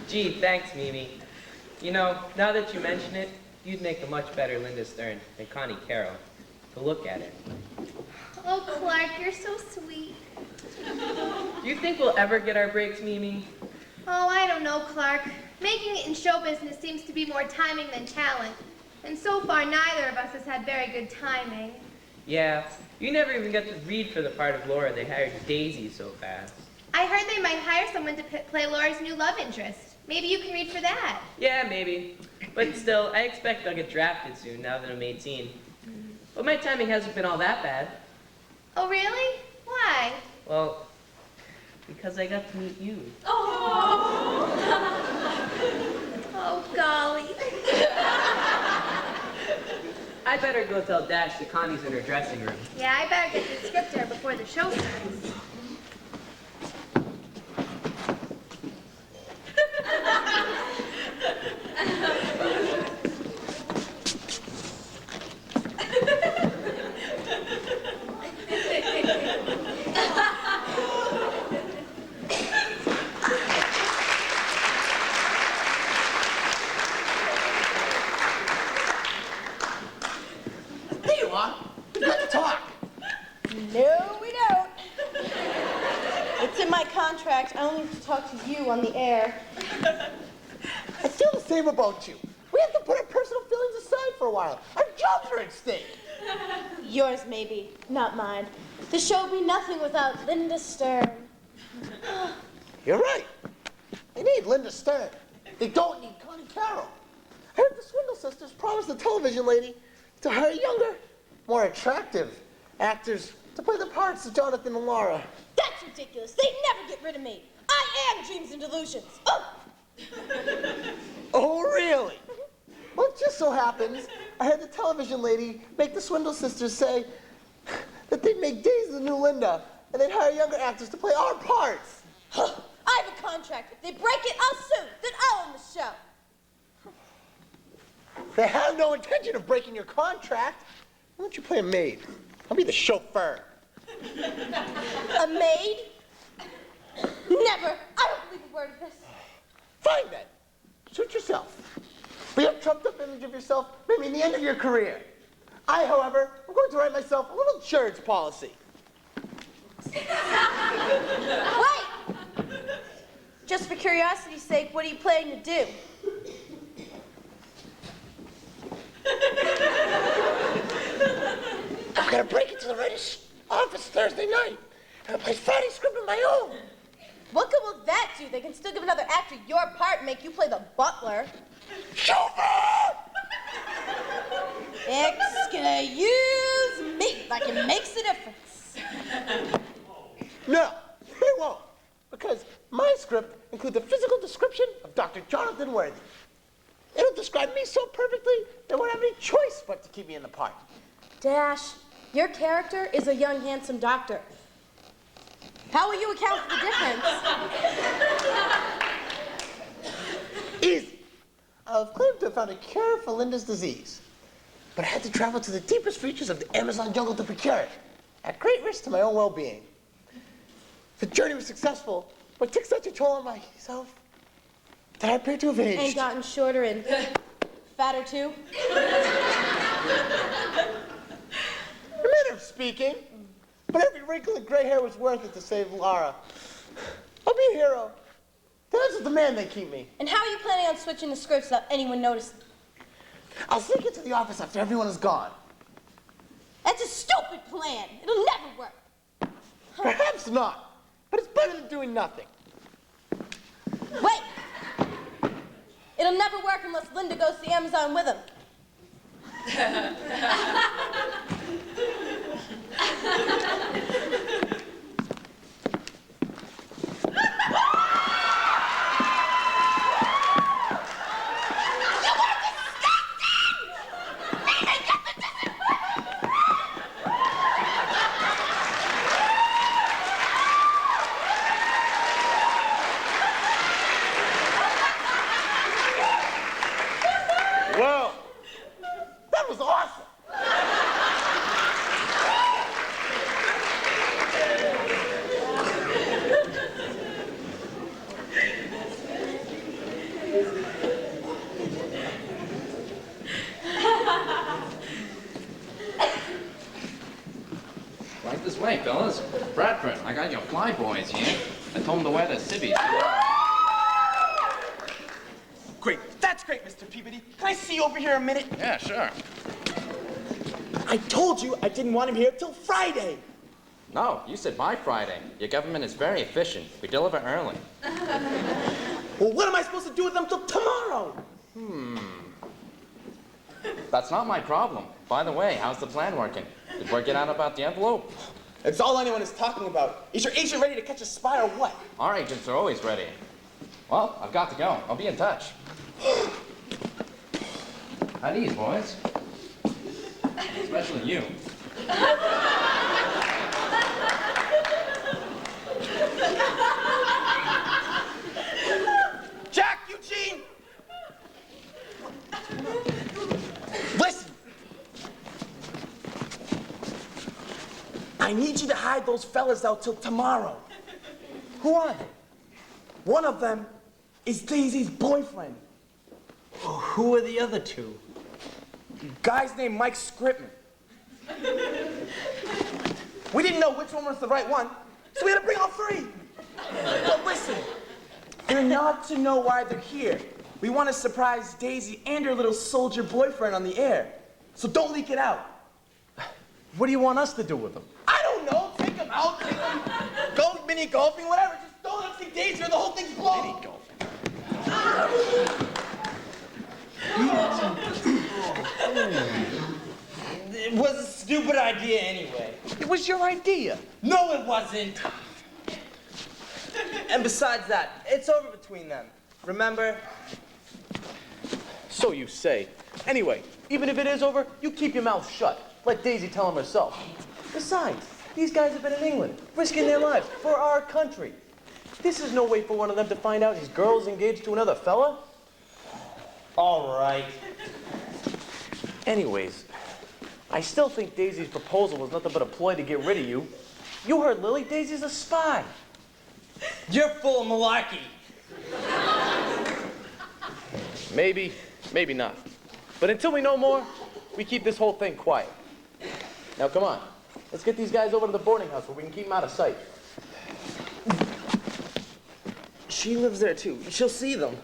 Gee, thanks, Mimi. You know, now that you mention it, you'd make a much better Linda Stern than Connie Carroll. To look at it. Oh, Clark, you're so sweet. Do you think we'll ever get our breaks, Mimi? Oh, I don't know, Clark. Making it in show business seems to be more timing than talent. And so far, neither of us has had very good timing. Yeah, you never even got to read for the part of Laura. They hired Daisy so fast. I heard they might hire someone to play Laura's new love interest. Maybe you can read for that. Yeah, maybe. But still, I expect I'll get drafted soon, now that I'm 18. But my timing hasn't been all that bad. Oh, really? Why? Well, because I got to meet you. Oh, oh golly. I better go tell Dash that Connie's in her dressing room. Yeah, I better get the script there before the show starts. There you are. We've got to talk. No, we don't. It's in my contract. I only have to talk to you on the air. I feel the same about you. We have to put our personal feelings aside for a while. Our jobs are at stake. Yours, maybe, not mine. The show would be nothing without Linda Stern. You're right. They need Linda Stern. They don't need Connie Carroll. I heard the Swindle sisters promised the television lady to hire younger, more attractive actors to play the parts of Jonathan and Laura. That's ridiculous. They'd never get rid of me. I am Dreams and Delusions. Oh! Oh, really? Well, it just so happens I heard the television lady make the Swindle sisters say that they'd make Daisy the new Linda, and they'd hire younger actors to play our parts. I have a contract. If they break it, I'll sue. Then I'll own the show. They have no intention of breaking your contract. Why don't you play a maid? I'll be the chauffeur. A maid? Never. I don't believe a word of this. Fine then. Suit yourself. But your trumped up image of yourself may mean the end of your career. I, however, am going to write myself a little insurance policy. Wait! Just for curiosity's sake, what are you planning to do? I'm going to break into the writer's office Thursday night and play Friday script of my own. What good will that do? They can still give another actor your part and make you play the butler. Chauffeur! Excuse me, like it makes a difference. No, it won't. Because my script includes a physical description of Dr. Jonathan Worthy. It'll describe me so perfectly, they won't have any choice but to keep me in the part. Dash, your character is a young, handsome doctor. How will you account for the difference? Easy. I've claimed to have found a cure for Linda's disease. But I had to travel to the deepest reaches of the Amazon jungle to procure it, at great risk to my own well-being. The journey was successful, but took such a toll on myself that I appear to have aged. And gotten shorter and fatter too? A manner of speaking. But every wrinkle and gray hair was worth it to save Laura. I'll be a hero. That's the man they keep me. And how are you planning on switching the scripts without anyone noticing? I'll sneak into the office after everyone is gone. That's a stupid plan. It'll never work. Perhaps not, but it's better than doing nothing. Wait! It'll never work unless Linda goes to the Amazon with him. Well, that was awesome. Right this way, fellas. Bradford, I got your fly boys here. I told them to wear their civvies. Great. That's great, Mr. Peabody. Can I see you over here a minute? Yeah, sure. I told you I didn't want him here till Friday. No, you said by Friday. Your government is very efficient. We deliver early. Well, what am I supposed to do with them till tomorrow? That's not my problem. By the way, how's the plan working? Did word get out about the envelope? It's all anyone is talking about. Is your agent ready to catch a spy or what? Our agents are always ready. Well, I've got to go. I'll be in touch. At ease, boys. Especially you. Jack, Eugene! Listen! I need you to hide those fellas out till tomorrow. Who are they? One of them is Daisy's boyfriend. Who are the other two? Guy's named Mike Scripman. We didn't know which one was the right one, so we had to bring all three. But listen, they're not to know why they're here. We want to surprise Daisy and her little soldier boyfriend on the air. So don't leak it out. What do you want us to do with them? I don't know. Take them out, take them, go mini golfing, whatever. Just don't let them see Daisy or the whole thing's blown. Mini golfing. It was a stupid idea anyway. It was your idea. No, it wasn't. And besides that, it's over between them. Remember? So you say. Anyway, even if it is over, you keep your mouth shut. Let Daisy tell him herself. Besides, these guys have been in England, risking their lives for our country. This is no way for one of them to find out his girl is engaged to another fella. All right. Anyways, I still think Daisy's proposal was nothing but a ploy to get rid of you. You heard Lily, Daisy's a spy. You're full of malarkey. Maybe, maybe not. But until we know more, we keep this whole thing quiet. Now come on, let's get these guys over to the boarding house where we can keep them out of sight. She lives there too. She'll see them.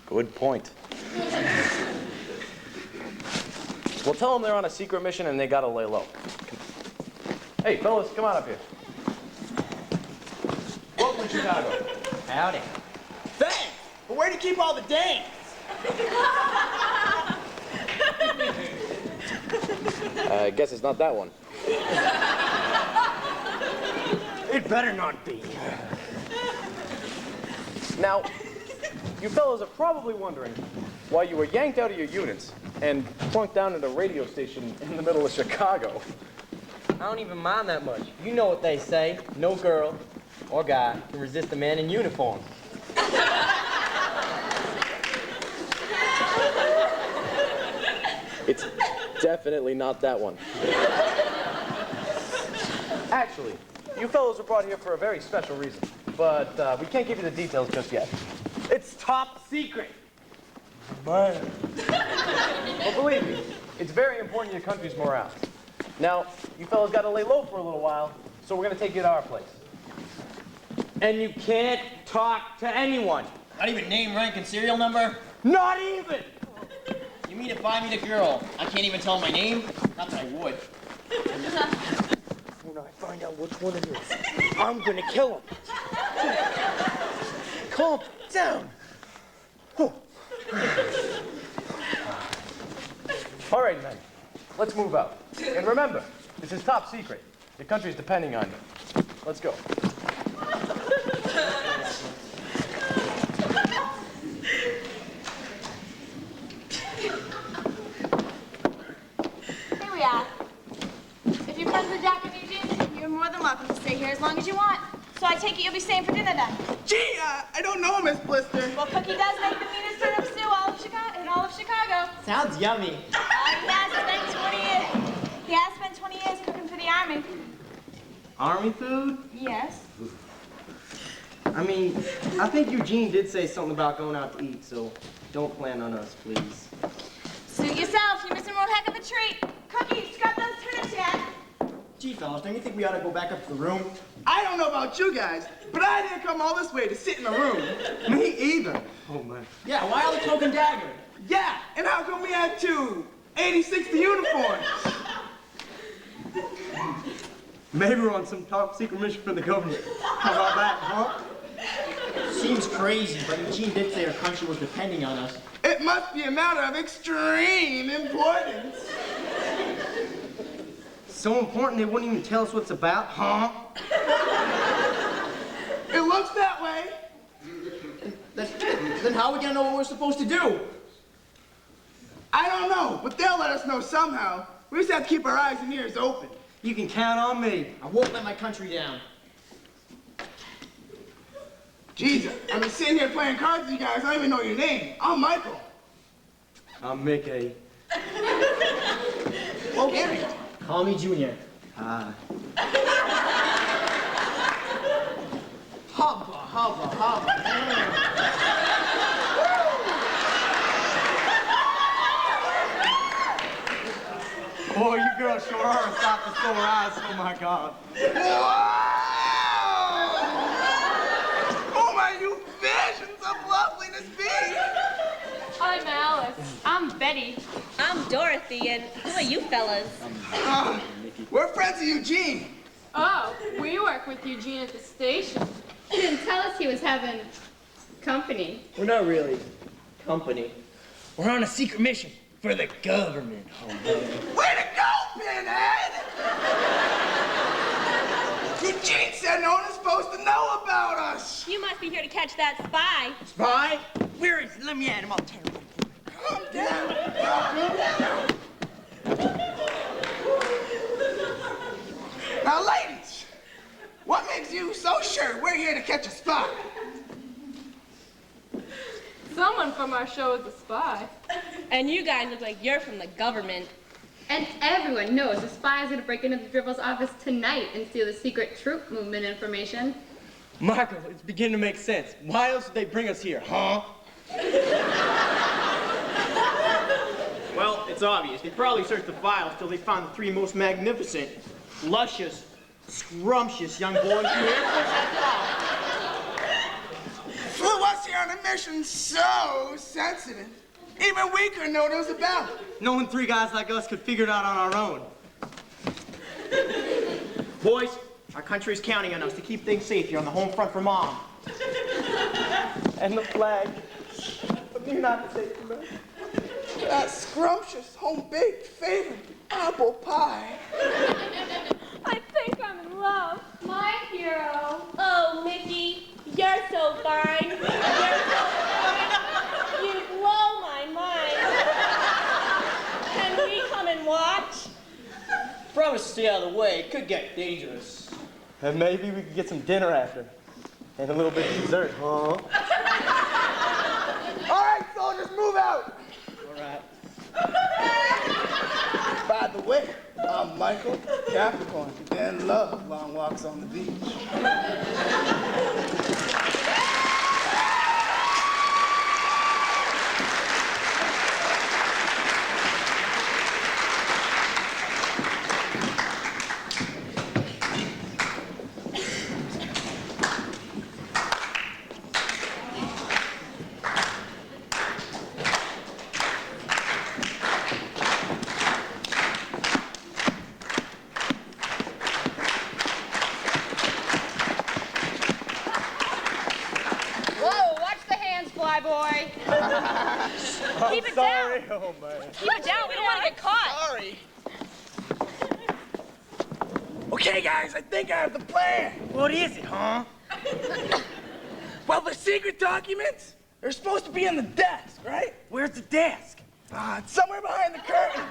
Good point. We'll tell them they're on a secret mission and they gotta lay low. Hey, fellas, come on up here. Welcome to Chicago. Howdy. Thanks! But where do you keep all the dames? I guess it's not that one. It better not be. Now, you fellas are probably wondering why you were yanked out of your units and plunked down at a radio station in the middle of Chicago. I don't even mind that much. You know what they say. No girl or guy can resist a man in uniform. It's definitely not that one. Actually, you fellows were brought here for a very special reason, but we can't give you the details just yet. It's top secret. But believe me, it's very important to your country's morale. Now, you fellas got to lay low for a little while, so we're going to take you to our place. And you can't talk to anyone. Not even name, rank, and serial number? Not even! You mean if I meet a girl, I can't even tell my name? Not that I would. When I find out which one it is, I'm gonna kill him. Calm down. All right, men, let's move out. And remember, this is top secret. Your country's depending on you. Let's go. Here we are. If you're friends with Jack and Eugene, you're more than welcome to stay here as long as you want. So I take it you'll be staying for dinner then. Gee, I don't know, Miss Blister. Well, Cookie does make the meanest turnip stew in all of Chicago. Sounds yummy. He has spent 20 years cooking for the army. Army food? Yes. I mean, I think Eugene did say something about going out to eat, so don't plan on us, please. Suit yourself. You're missing one heck of a treat. Cookie, scrub those turnips yet? Gee, fellas, don't you think we ought to go back up to the room? I don't know about you guys, but I didn't come all this way to sit in a room. Me either. Oh, man. Yeah, why all the cloak and dagger? Yeah, and how come we had two 80-60 uniforms? Maybe we're on some top secret mission for the government. How about that, huh? Seems crazy, but Eugene did say our country was depending on us. It must be a matter of extreme importance. So important they wouldn't even tell us what it's about, huh? It looks that way. Then how are we gonna know what we're supposed to do? I don't know, but they'll let us know somehow. We just have to keep our eyes and ears open. You can count on me. I won't let my country down. Jesus, I've been sitting here playing cards with you guys. I don't even know your name. I'm Michael. I'm Mickey. Okay. Call me Junior. Hi. Hubba, hubba, hubba. Boy, you girls sure are a sight for sore eyes. Oh, my God. Who might you visions of loveliness be? I'm Alice. I'm Betty. I'm Dorothy, and who are you fellas? We're friends of Eugene. Oh, we work with Eugene at the station. He didn't tell us he was having company. We're not really company. We're on a secret mission for the government. Oh, man. Way to pinhead! Eugene said no one is supposed to know about us. You must be here to catch that spy. Spy? Where is he? Let me at him. I'll tear him. Calm down. Calm down. Now, ladies, what makes you so sure we're here to catch a spy? Someone from our show is a spy. And you guys look like you're from the government. And everyone knows the spy is going to break into the Dribble's office tonight and steal the secret troop movement information. Marco, it's beginning to make sense. Why else would they bring us here, huh? Well, it's obvious. They probably searched the files till they found the 3 most magnificent, luscious, scrumptious young boys who Air Force had to offer. Flew us here on a mission so sensitive. Even we couldn't know what it was about. Knowing 3 guys like us could figure it out on our own. Boys, our country is counting on us to keep things safe here on the home front for Mom. And the flag. But you're not safe, man. That scrumptious, home-baked favorite, apple pie. I think I'm in love. My hero. Oh, Mickey, you're so fine. You're so fine. You blow my mind. Can we come and watch? Promise to stay out of the way. It could get dangerous. And maybe we could get some dinner after. And a little bit of dessert, huh? All right, soldiers, move out. All right. By the way, I'm Michael, Capricorn, and love long walks on the beach. Keep it sorry. down. Oh, man. Keep it down. We don't want to get caught. Sorry. Okay, guys, I think I have the plan. What is it, huh? Well, the secret documents, they're supposed to be in the desk, right? Where's the desk? It's somewhere behind the curtain.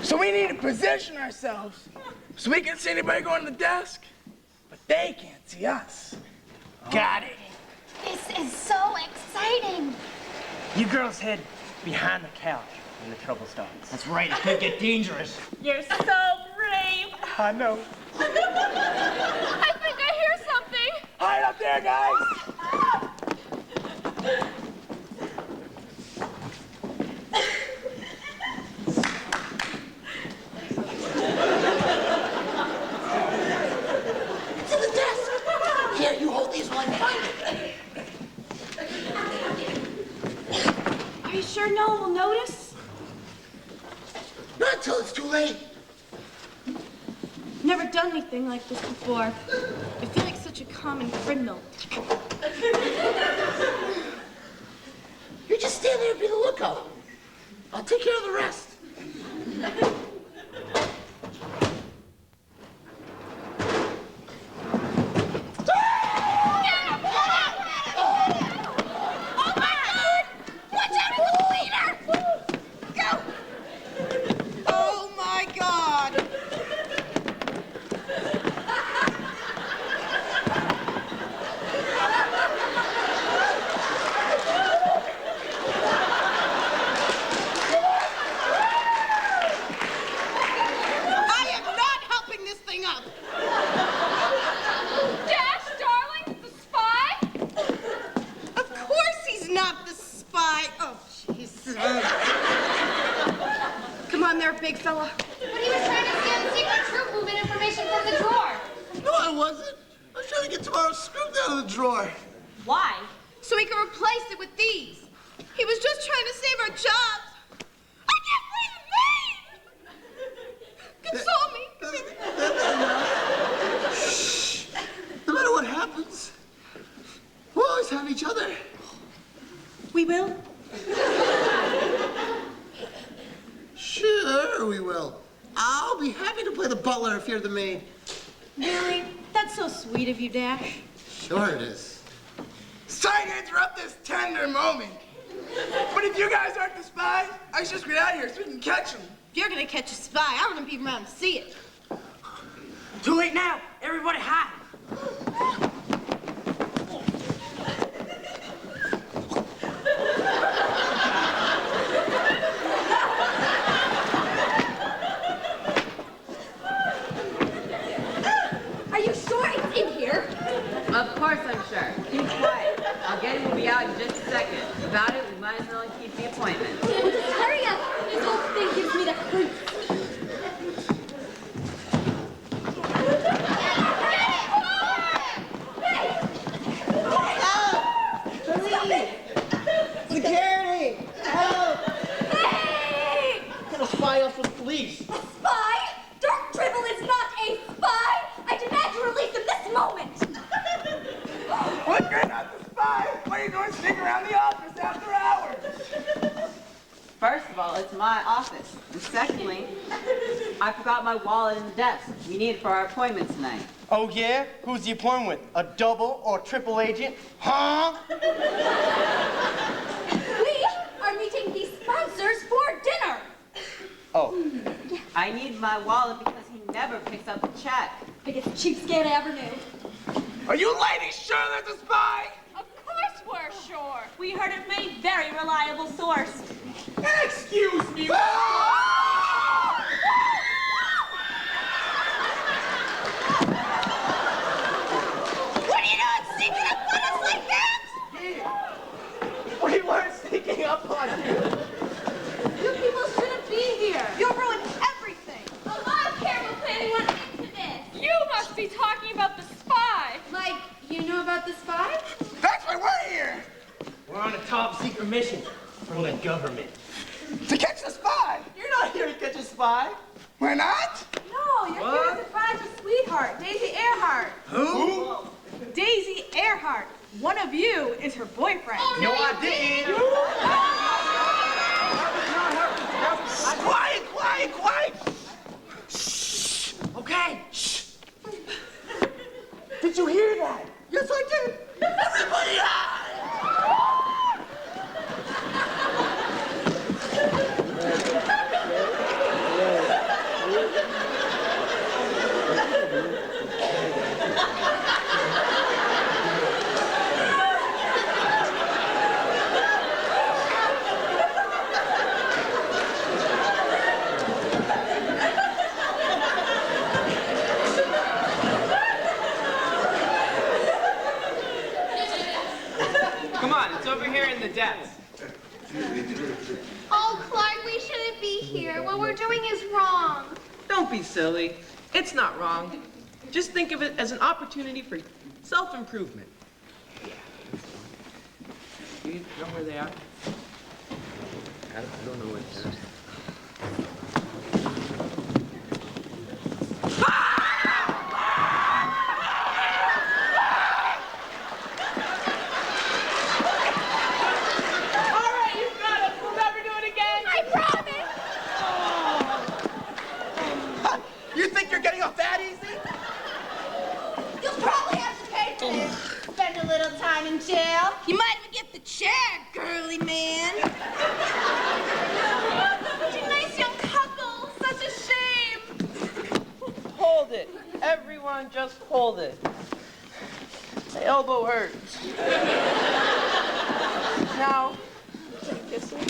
So we need to position ourselves so we can see anybody go on the desk, but they can't see us. Got it. This is so exciting. You girls head behind the couch when the trouble starts. That's right. It could get dangerous. You're so brave. I know. I think I hear something. Hide up there, guys. To the desk. Here, you hold these while I find it. Are you sure no one will notice? Not until it's too late. Never done anything like this before. I feel like such a common criminal. You just stand there and be the lookout. I'll take care of the rest. Oh my God! I am not helping this thing up. Dash, darling, the spy? Of course he's not the spy. Oh, jeez. Come on there, big fella. But he was trying to steal the secret troop movement information from the drawer. No, I wasn't. I was trying to get tomorrow's script out of the drawer. Why? So he can replace it with these. He was just trying to save our jobs. I can't believe it, Console me. Shh. No matter what happens, we'll always have each other. We will? Sure. Sure we will. I'll be happy to play the butler if you're the maid. Really? That's so sweet of you, Dash. Sure it is. Sorry to interrupt this tender moment. But if you guys aren't the spies, I should just get out of here so we can catch them. If you're gonna catch a spy, I'm gonna be around to see it. Too late now. Everybody hide. Are you sure it's in here? Of course I'm sure. Keep quiet. Again, we'll be out in just a second. Without it, we might as well keep the appointment. Well, just hurry up. This whole thing gives me the creeps. Security! Help! Hey! What kind of spy off with the police? A spy? Dark Dribble is not a spy! I demand you release him this moment! Look, you're not the spy. What are you doing sneaking around the office after hours? First of all, it's my office. And secondly, I forgot my wallet in the desk. We need it for our appointment tonight. Oh, yeah? Who's the appointment with? A double or triple agent? Huh? We are meeting the sponsors for dinner! Oh. I need my wallet because he never picks up the check. Biggest cheapskate I ever knew. Are you ladies sure there's a spy? Of course we're sure. We heard it from a very reliable source. Excuse me. What are you doing, sneaking up on us like that? We weren't sneaking up on you. You people shouldn't be here. You'll ruin everything. A lot of careful planning went into this. You must be talking about the spy. Like, you know about the spy? That's why we're here. We're on a top secret mission from the government. To catch the spy. You're not here to catch a spy. We're not? No, you're here to surprise your sweetheart, Daisy Earhart. Who? Daisy Earhart. One of you is her boyfriend. No, I didn't. Quiet, quiet, quiet. Shh. Okay. Shh. Did you hear that? Yes, I did. Everybody hide. Come on, it's over here in the desk. Oh, Clark, we shouldn't be here. What we're doing is wrong. Don't be silly. It's not wrong. Just think of it as an opportunity for self-improvement. Do you know where they are? I don't know where they are. You think you're getting off that easy? You'll probably have to pay for this. Spend a little time in jail. You might even get the chair, girly man. Such a nice young couple. Such a shame. Hold it. Everyone just hold it. My elbow hurts. Now, kiss me.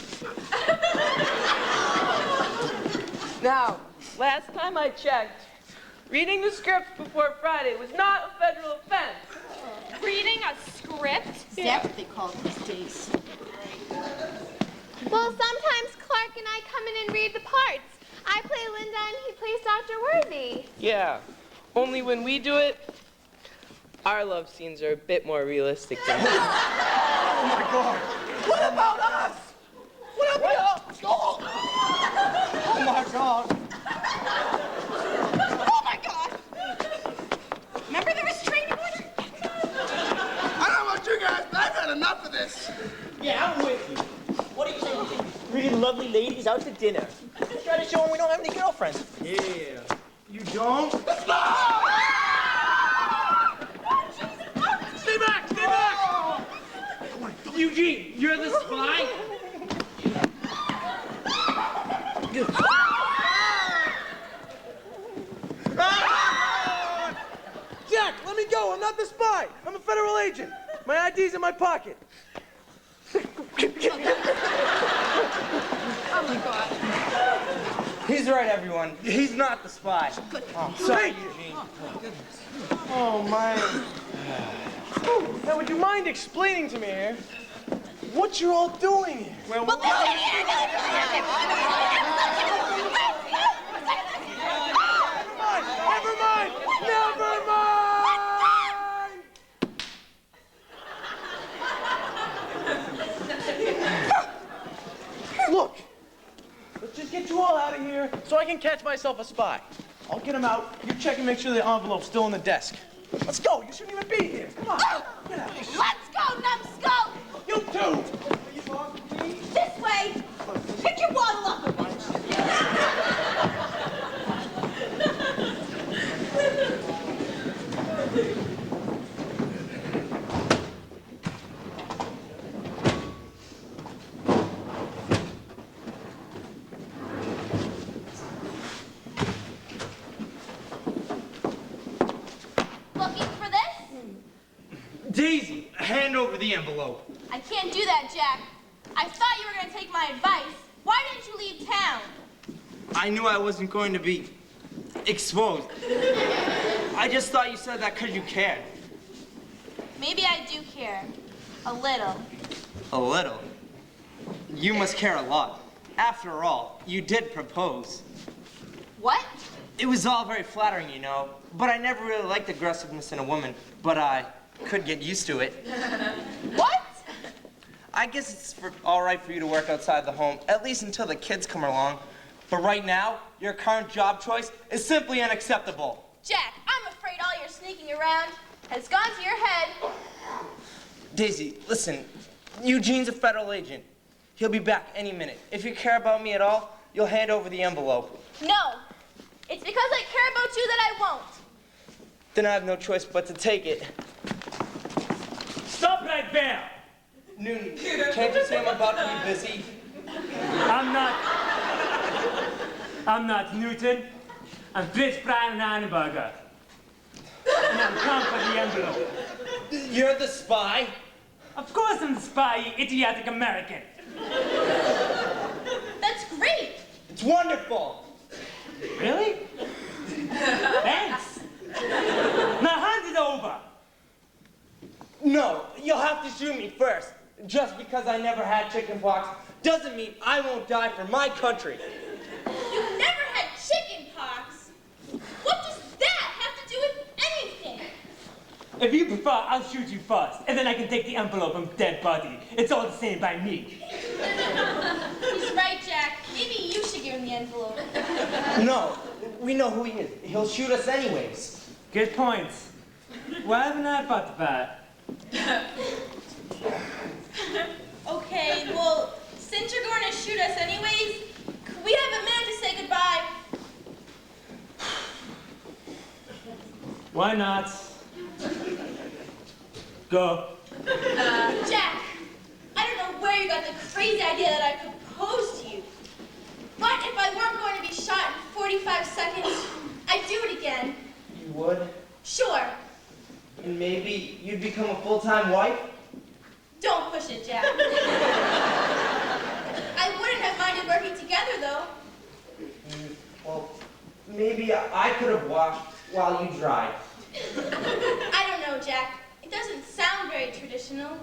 Now, last time I checked, reading the script before Friday was not a federal offense. Reading a script? That's what they call it these days. Well, sometimes Clark and I come in and read the parts. I play Linda and he plays Dr. Worthy. Yeah, only when we do it, our love scenes are a bit more realistic than Oh my God! What about us? What about us? Oh my God! Oh my God! Remember the restraining order? I don't know about you guys, but I've had enough of this. Yeah, I'm with you. What do you say we read Love lovely ladies out to dinner. Just try to show them we don't have any girlfriends. Yeah. You don't? Stay back! Stay back! Eugene, you're the spy? Jack, let me go. I'm not the spy. I'm a federal agent. My ID's in my pocket. Oh my God. He's right, everyone. He's not the spy. Oh, sorry, Eugene. Oh, my. Now, would you mind explaining to me here what you're all doing here? Well, never mind! Never mind! Look, let's just get you all out of here so I can catch myself a spy. I'll get him out. You check and make sure the envelope's still in the desk. Let's go. You shouldn't even be here. Come on. Get out. Let's go, numbskull! You too. This way! Pick your waddle up a bunch! Looking for this? Daisy, hand over the envelope. I can't do that, Jack. I thought you were going to take my advice. Why didn't you leave town? I knew I wasn't going to be exposed. I just thought you said that because you cared. Maybe I do care. A little. A little. You must care a lot. After all, you did propose. What? It was all very flattering, you know, but I never really liked aggressiveness in a woman, but I could get used to it. What? I guess it's all right for you to work outside the home, at least until the kids come along. But right now, your current job choice is simply unacceptable. Jack, I'm afraid all your sneaking around has gone to your head. Daisy, listen, Eugene's a federal agent. He'll be back any minute. If you care about me at all, you'll hand over the envelope. No. It's because I care about you that I won't. Then I have no choice but to take it. Stop right there! Newton, can't you see I'm about to be busy? I'm not Newton. I'm Fritz Brian Annenberger. And I'm come for the envelope. You're the spy? Of course I'm the spy, you idiotic American. That's great. It's wonderful. Really? Thanks. Now hand it over. No, you'll have to shoot me first. Just because I never had chickenpox doesn't mean I won't die for my country. You've never had chickenpox. What does that have to do with anything? If you prefer, I'll shoot you first, and then I can take the envelope from dead body. It's all the same by me. He's right, Jack. Maybe you should give him the envelope. No, we know who he is. He'll shoot us anyways. Good points. Why haven't I thought of that? Okay, well, since you're going to shoot us anyways, could we have a minute to say goodbye? Why not? Go. Jack, I don't know where you got the crazy idea that I proposed to you. But if I weren't going to be shot in 45 seconds, I'd do it again. You would? Sure. And maybe you'd become a full-time wife? Don't push it, Jack. I wouldn't have minded working together, though. Well, maybe I could have washed while you dried. I don't know, Jack. It doesn't sound very traditional.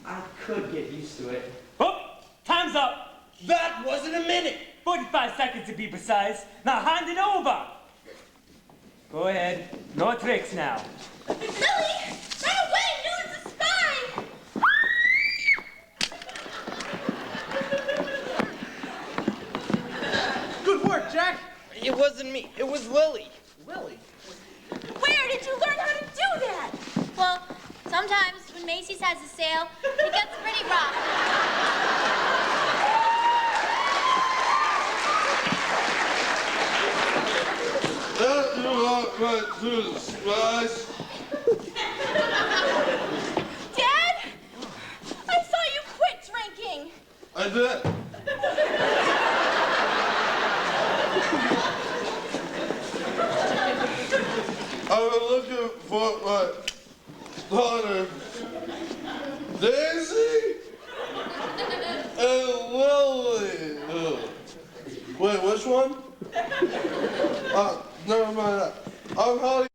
I could get used to it. Oh, time's up. That wasn't a minute. 45 seconds to be precise. Now hand it over. Go ahead. No tricks now. Lily! Run away! Newton's a spy! Good work, Jack. It wasn't me. It was Lily. Lily? Where did you learn how to do that? Well, sometimes when Macy's has a sale, it gets pretty rough. walked right through the spice. Dad, I saw you quit drinking. I did. I was looking for my daughter, Daisy and Lily. Wait, which one? Never mind that. I'm Holly.